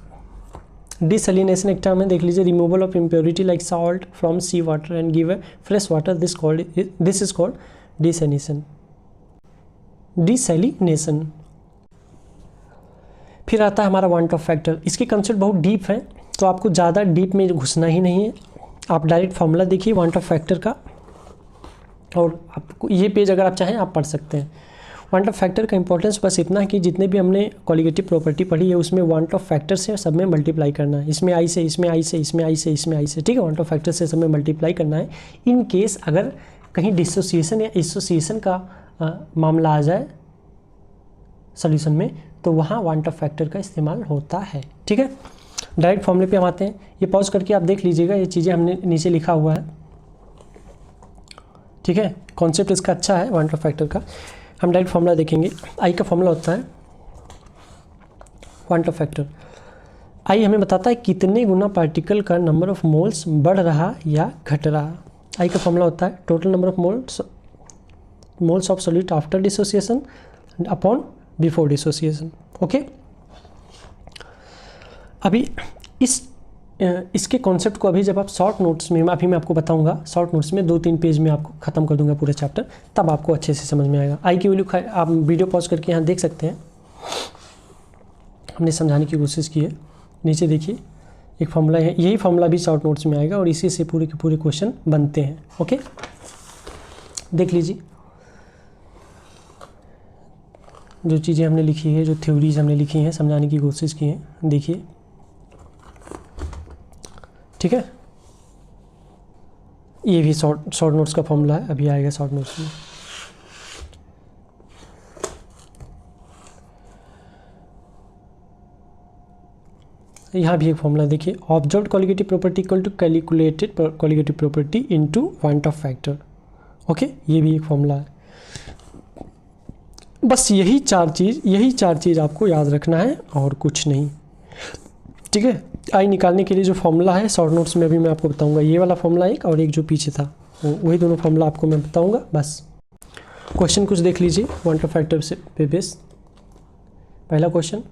Desalination एक टर्म है, देख लीजिए, removal of impurity like salt from sea water and give a fresh water, this is called desalination. Desalination. फिर आता है हमारा van't Hoff factor. इसके कंसेप्ट बहुत डीप है, तो आपको ज़्यादा डीप में घुसना ही नहीं है। आप डायरेक्ट फॉर्मूला देखिए वांट ऑफ फैक्टर का, और आपको ये पेज अगर आप चाहें आप पढ़ सकते हैं। वांट ऑफ फैक्टर का इंपॉर्टेंस बस इतना है कि जितने भी हमने क्वालिटेटिव प्रॉपर्टी पढ़ी है उसमें वांट ऑफ फैक्टर से सब में मल्टीप्लाई करना है। इसमें आई से, इसमें आई से, इसमें आई से, इसमें आई से, ठीक है, वांट ऑफ फैक्टर से सब में मल्टीप्लाई करना है। इन केस अगर कहीं डिसोसिएशन या एसोसिएशन का मामला आ जाए सोल्यूशन में, तो वहाँ वांट ऑफ फैक्टर का इस्तेमाल होता है। ठीक है, डायरेक्ट फॉर्मूले पे हम आते हैं। ये पॉज करके आप देख लीजिएगा, ये चीज़ें हमने नीचे लिखा हुआ है। ठीक है, कॉन्सेप्ट इसका अच्छा है वांट ऑफ फैक्टर का। हम डायरेक्ट फॉर्मूला देखेंगे। आई का फॉर्मूला होता है वांट ऑफ फैक्टर। आई हमें बताता है कितने गुना पार्टिकल का नंबर ऑफ मोल्स बढ़ रहा या घट रहा। आई का फॉर्मूला होता है total number of moles of solute after dissociation upon before dissociation. Okay, अभी इसके कॉन्सेप्ट को अभी जब आप शॉर्ट नोट्स में, अभी मैं आपको बताऊंगा, शॉर्ट नोट्स में 2-3 पेज में आपको ख़त्म कर दूंगा पूरा चैप्टर, तब आपको अच्छे से समझ में आएगा। आई की वैल्यू आप वीडियो पॉज करके यहाँ देख सकते हैं, हमने समझाने की कोशिश की है। नीचे देखिए एक फॉर्मूला है, यही फॉर्मूला भी शॉर्ट नोट्स में आएगा और इसी से पूरे के पूरे क्वेश्चन बनते हैं। ओके, देख लीजिए जो चीज़ें हमने लिखी है, जो थ्योरीज हमने लिखी हैं, समझाने की कोशिश की है, देखिए। ठीक है, ये भी शॉर्ट नोट्स का फॉर्मूला है, अभी आएगा शॉर्ट नोट्स में। यहाँ भी एक फॉर्मूला देखिए, observed colligative property equal to calculated colligative property into van't Hoff factor. Okay, ये भी एक फॉर्मूला है। बस यही चार चीज़ आपको याद रखना है और कुछ नहीं, ठीक है। आई निकालने के लिए जो फॉर्मूला है शॉर्ट नोट्स में अभी मैं आपको बताऊंगा, ये वाला फॉर्मूला एक और एक जो पीछे था वही दोनों फॉर्मूला आपको मैं बताऊंगा। बस क्वेश्चन कुछ देख लीजिए वांट ऑफ फैक्टर से पे बेस। पहला क्वेश्चन,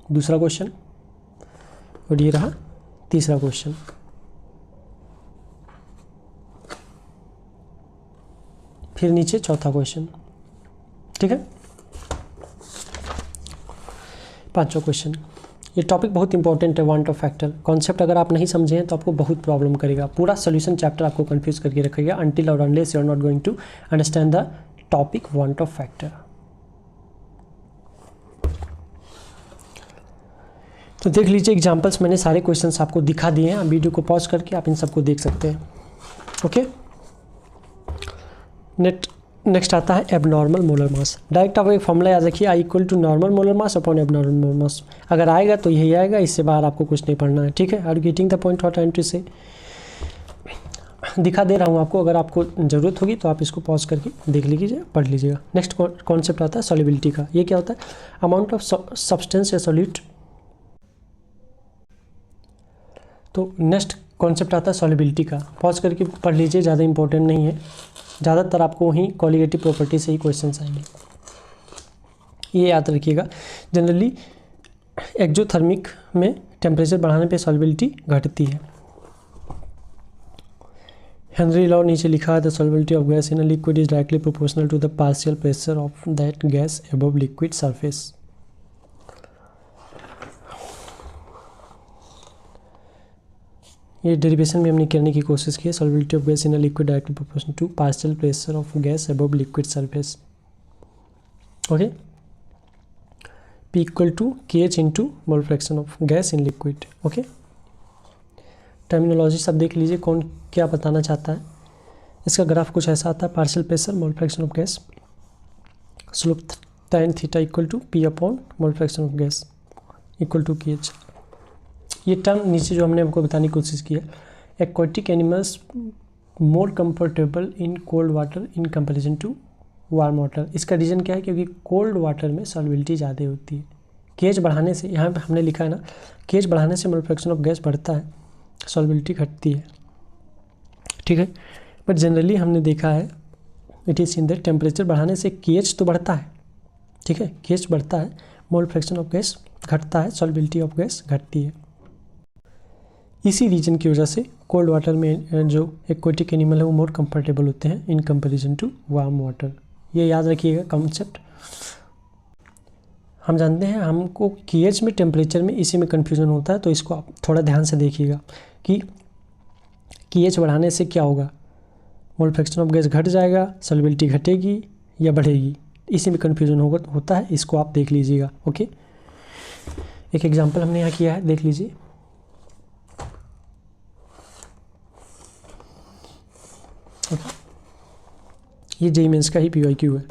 दूसरा क्वेश्चन और ये रहा तीसरा क्वेश्चन। फिर नीचे चौथा क्वेश्चन, ठीक है। पांचवा क्वेश्चन, ये टॉपिक बहुत इंपॉर्टेंट है, वांट ऑफ फैक्टर कॉन्सेप्ट अगर आप नहीं समझे हैं तो आपको बहुत प्रॉब्लम करेगा, पूरा सोल्यूशन चैप्टर आपको कंफ्यूज करके रखेगा अनटिल और unless you are not going to understand the topic van't Hoff factor. तो देख लीजिए एग्जांपल्स, मैंने सारे क्वेश्चंस आपको दिखा दिए हैं, वीडियो को पॉज करके आप इन सबको देख सकते हैं। ओके, नेक्स्ट आता है एबनॉर्मल मोलर मास। डायरेक्ट आप एक फॉर्मूला याद रखिए, i equal to normal molar mass upon abnormal molar mass. अगर आएगा तो यही आएगा, इससे बाहर आपको कुछ नहीं पढ़ना है, ठीक है। Are getting the point what entry से दिखा दे रहा हूँ आपको, अगर आपको ज़रूरत होगी तो आप इसको पॉज करके देख लीजिए, पढ़ लीजिएगा। नेक्स्ट कॉन्सेप्ट आता है सॉल्युबिलिटी का। ये क्या होता है, अमाउंट ऑफ सब्सटेंस या सॉल्यूट। तो नेक्स्ट कॉन्सेप्ट आता है सॉल्युबिलिटी का, पॉज करके पढ़ लीजिए, ज़्यादा इंपॉर्टेंट नहीं है, ज़्यादातर आपको वहीं कॉलिगेटिव प्रॉपर्टी से ही क्वेश्चंस आएंगे, ये याद रखिएगा। जनरली एक्जोथर्मिक में टेम्परेचर बढ़ाने पे सॉल्युबिलिटी घटती है। हेनरी लॉ नीचे लिखा है, the solubility of gas in a liquid is directly proportional to the partial pressure of that gas above liquid surface. ये डेरिवेशन में हमने करने की कोशिश की है, solubility of gas in a liquid directly proportional to partial pressure of gas above liquid surface. Okay, P equal to K H into mole fraction of gas in liquid. Okay, terminology सब देख लीजिए, कौन क्या बताना चाहता है। इसका graph कुछ ऐसा आता है, partial pressure mole fraction of gas, slope tan theta equal to P upon mole fraction of gas equal to K H. ये टर्म नीचे जो हमने आपको बताने की कोशिश की है, aquatic animals more comfortable in cold water in comparison to warm water. इसका रीज़न क्या है, क्योंकि कोल्ड वाटर में सॉल्युबिलिटी ज़्यादा होती है। केज बढ़ाने से, यहाँ पे हमने लिखा है ना, केज बढ़ाने से मोल फ्रैक्शन ऑफ गैस बढ़ता है, सॉल्युबिलिटी घटती है, ठीक है। बट जनरली हमने देखा है it is in that temperature बढ़ाने से केज तो बढ़ता है, ठीक है, केज बढ़ता है, मोल फ्रैक्शन ऑफ गैस घटता है, सॉल्युबिलिटी ऑफ गैस घटती है। इसी रीजन की वजह से कोल्ड वाटर में जो एक्वाटिक एनिमल है वो मोर कंफर्टेबल होते हैं in comparison to warm water. ये याद रखिएगा कॉन्सेप्ट। हम जानते हैं हमको केएच में टेम्परेचर में इसी में कन्फ्यूज़न होता है, तो इसको आप थोड़ा ध्यान से देखिएगा कि केएच बढ़ाने से क्या होगा, मोल फ्रैक्शन ऑफ गैस घट जाएगा, सॉल्युबिलिटी घटेगी या बढ़ेगी, इसी में कन्फ्यूज़न होता है, इसको आप देख लीजिएगा। ओके, एक एग्जाम्पल हमने यहाँ किया है, देख लीजिए। ये जेईई मेंस का ही PYQ है।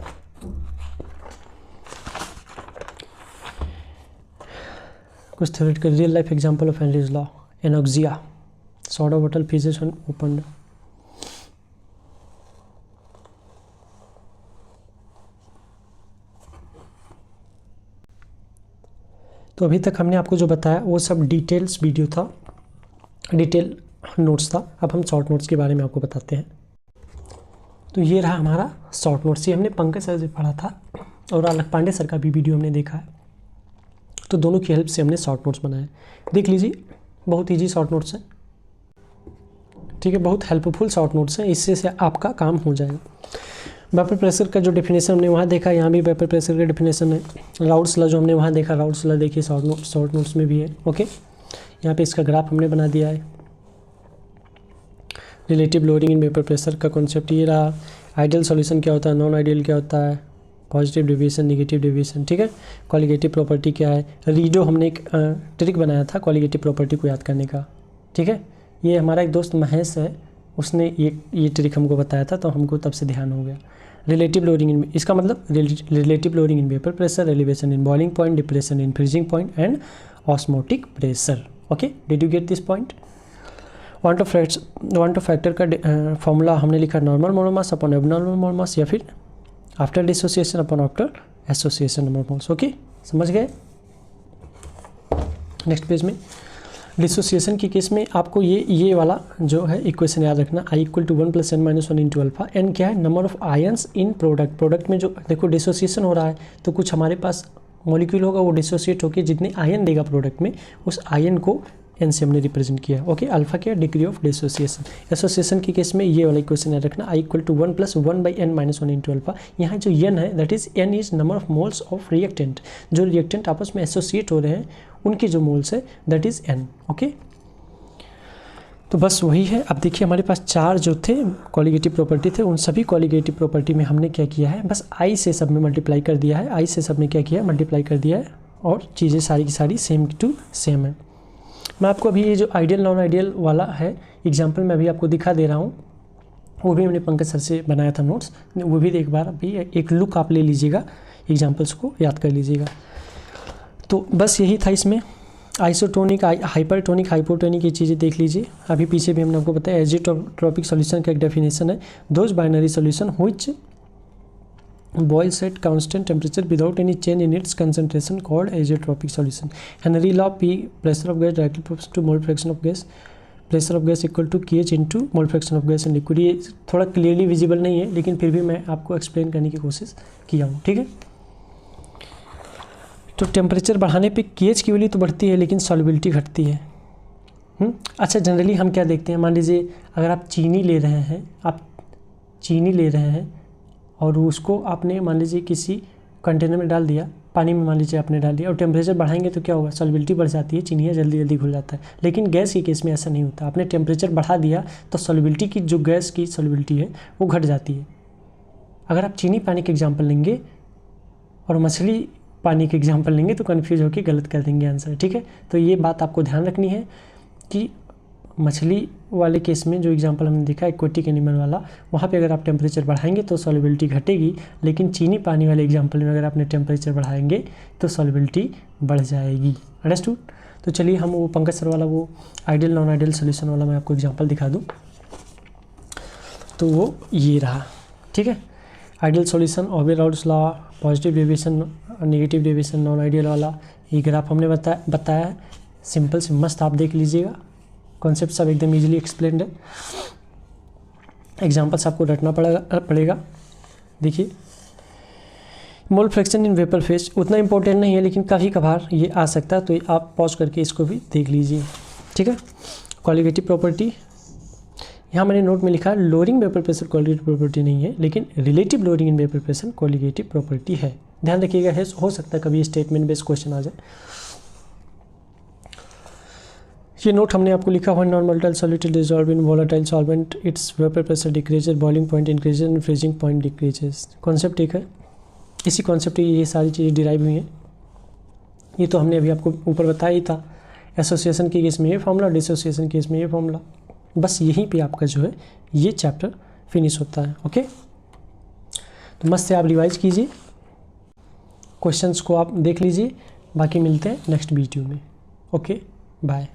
कुछ theoretical real life example of Henry's law, anoxia, soda bottle fizzes when opened. तो अभी तक हमने आपको जो बताया वो सब डिटेल्स वीडियो था, डिटेल नोट्स था। अब हम शॉर्ट नोट्स के बारे में आपको बताते हैं। तो ये रहा हमारा शॉर्ट नोट्स, ये हमने पंकज सर से पढ़ा था और अलग पांडे सर का भी वीडियो हमने देखा है, तो दोनों की हेल्प से हमने शॉर्ट नोट्स बनाए। देख लीजिए, बहुत इजी शॉर्ट नोट्स हैं, ठीक है, बहुत हेल्पफुल शॉर्ट नोट्स हैं, इससे से आपका काम हो जाएगा। वेपर प्रेशर का जो डेफिनेशन हमने वहाँ देखा, यहाँ भी वेपर प्रेशर का डेफिनेशन है। राउट्स लॉ जो हमने वहाँ देखा, राउट्स लॉ देखिए शॉर्ट नोट्स में भी है। ओके, यहाँ पे इसका ग्राफ हमने बना दिया है। रिलेटिव लोडिंग इन वेपर प्रेशर का कॉन्सेप्ट ये रहा। आइडियल सॉल्यूशन क्या होता है, नॉन आइडियल क्या होता है, पॉजिटिव डेविएशन, नेगेटिव डेविएशन, ठीक है। कॉलिगेटिव प्रॉपर्टी क्या है, रीडो हमने एक ट्रिक बनाया था कॉलिगेटिव प्रॉपर्टी को याद करने का, ठीक है। ये हमारा एक दोस्त महेश है, उसने ये ट्रिक हमको बताया था, तो हमको तब से ध्यान हो गया। रिलेटिव लोडिंग इन, इसका मतलब relative loading in vapour pressure, elevation in boiling point, depression in freezing point and osmotic pressure. Okay, did you get this point? One two factor का फॉर्मूला हमने लिखा नॉर्मल मोल मास अपॉन एबनॉर्मल मोल मास, या फिर after dissociation upon after association number moles. Okay, समझ गए? Next page में dissociation के case में आपको ये वाला जो है इक्वेशन याद रखना, I = 1 + n - 1 × अल्फा। n क्या है? Number of ions in product में जो देखो डिसोसिएशन हो रहा है, तो कुछ हमारे पास मॉलिक्यूल होगा, वो डिसोसिएट होकर जितने आयन देगा प्रोडक्ट में, उस आयन को n से हमने रिप्रेजेंट किया। ओके, अल्फा क्या? Degree of dissociation. एसोसिएशन के केस में ये वाला इक्वेशन याद रखना, I = 1 + 1/n - 1 × अल्फा। यहाँ जो n है, that is n is number of moles of reactant. जो रिएक्टेंट आपस में एसोसिएट हो रहे हैं उनके जो मोल्स है, दैट इज n। ओके, तो बस वही है। अब देखिए हमारे पास 4 जो थे कॉलिगेटिव प्रॉपर्टी थे, उन सभी कॉलिगेटिव प्रॉपर्टी में हमने क्या किया है, बस I से सब में मल्टीप्लाई कर दिया है। I से सब में क्या किया है? मल्टीप्लाई कर दिया है, और चीज़ें सारी की सारी सेम टू सेम है। मैं आपको अभी ये जो आइडियल नॉन आइडियल वाला है एग्जाम्पल मैं अभी आपको दिखा दे रहा हूँ, वो भी हमने पंकज सर से बनाया था नोट्स, वो भी एक बार अभी एक लुक आप ले लीजिएगा, एग्जाम्पल्स को याद कर लीजिएगा। तो बस यही था इसमें। आइसोटोनिक, हाइपरटोनिक, हाइपोटोनिक ये चीज़ें देख लीजिए। अभी पीछे भी हमने आपको बताया एजियोट्रोपिक सॉल्यूशन का एक डेफिनेशन है, those binary solution which boils at constant temperature without any change in its concentration called azeotropic solution. Henry law, P pressure of gas directly proportional to mole fraction of gas, pressure of gas equal to kH into mole fraction of gas in liquid। ये थोड़ा clearly visible नहीं है, लेकिन फिर भी मैं आपको explain करने की कोशिश किया हूँ, ठीक है। तो टेम्परेचर बढ़ाने पे kH की वैल्यू तो बढ़ती है, लेकिन सॉल्युबिलिटी घटती है। अच्छा, जनरली हम क्या देखते हैं, मान लीजिए अगर आप चीनी ले रहे हैं और उसको आपने मान लीजिए किसी कंटेनर में डाल दिया, पानी में मान लीजिए आपने डाल दिया, और टेम्परेचर बढ़ाएंगे तो क्या होगा? सॉल्युबिलिटी बढ़ जाती है, चीनी जल्दी जल्दी घुल जाता है। लेकिन गैस के केस में ऐसा नहीं होता, आपने टेम्परेचर बढ़ा दिया तो सॉल्युबिलिटी की जो गैस की सॉल्युबिलिटी है वो घट जाती है। अगर आप चीनी पानी के एग्जाम्पल लेंगे और मछली पानी के एग्जाम्पल लेंगे तो कन्फ्यूज होकर गलत कर देंगे आंसर, ठीक है। तो ये बात आपको ध्यान रखनी है कि मछली वाले केस में जो एग्जांपल हमने देखा एक्वेटिक एनिमल वाला, वहाँ पे अगर आप टेम्परेचर बढ़ाएंगे तो सॉल्युबिलिटी घटेगी, लेकिन चीनी पानी वाले एग्जांपल में अगर आपने टेम्परेचर बढ़ाएंगे तो सॉल्युबिलिटी बढ़ जाएगी। अंडरस्टूड? तो चलिए हम वो पंकज सर वाला वो आइडियल नॉन आइडियल सोल्यूशन वाला मैं आपको एग्जांपल दिखा दूँ। तो वो ये रहा, ठीक है। आइडियल सोल्यूशन, ऑबियराउड्स law, positive deviation, negative deviation, non ideal वाला ये ग्राफ हमने बताया। सिंपल से मस्त आप देख लीजिएगा, कॉन्सेप्ट सब एकदम इजीली एक्सप्लेन्ड है। एग्जांपल्स आपको रटना पड़ेगा। देखिए, mole fraction in vapour phase उतना इंपॉर्टेंट नहीं है, लेकिन कभी कभार ये आ सकता है, तो आप पॉज करके इसको भी देख लीजिए, ठीक है। क्वालिटेटिव प्रॉपर्टी, यहाँ मैंने नोट में लिखा है lowering vapour pressure qualitative property नहीं है, लेकिन relative lowering in vapour pressure qualitative property है। ध्यान रखिएगा, है हो सकता है कभी स्टेटमेंट बेस्ड क्वेश्चन आ जाए। ये नोट हमने आपको लिखा हुआ, non volatile solute dissolve in volatile solvent, it's vapour pressure decreases, boiling point increases and freezing point decreases. Concept एक है, इसी कॉन्सेप्ट ये सारी चीज़ें डिराइव हुई हैं। ये तो हमने अभी आपको ऊपर बताया ही था, एसोसिएशन के केस में ये फॉर्मूला, डिसोसिएशन के केस में ये फॉर्मूला। बस यहीं पे आपका जो है ये चैप्टर फिनिश होता है। ओके, तो मस्त से आप रिवाइज कीजिए, क्वेश्चंस को आप देख लीजिए, बाकी मिलते हैं नेक्स्ट वीडियो में। Okay, bye.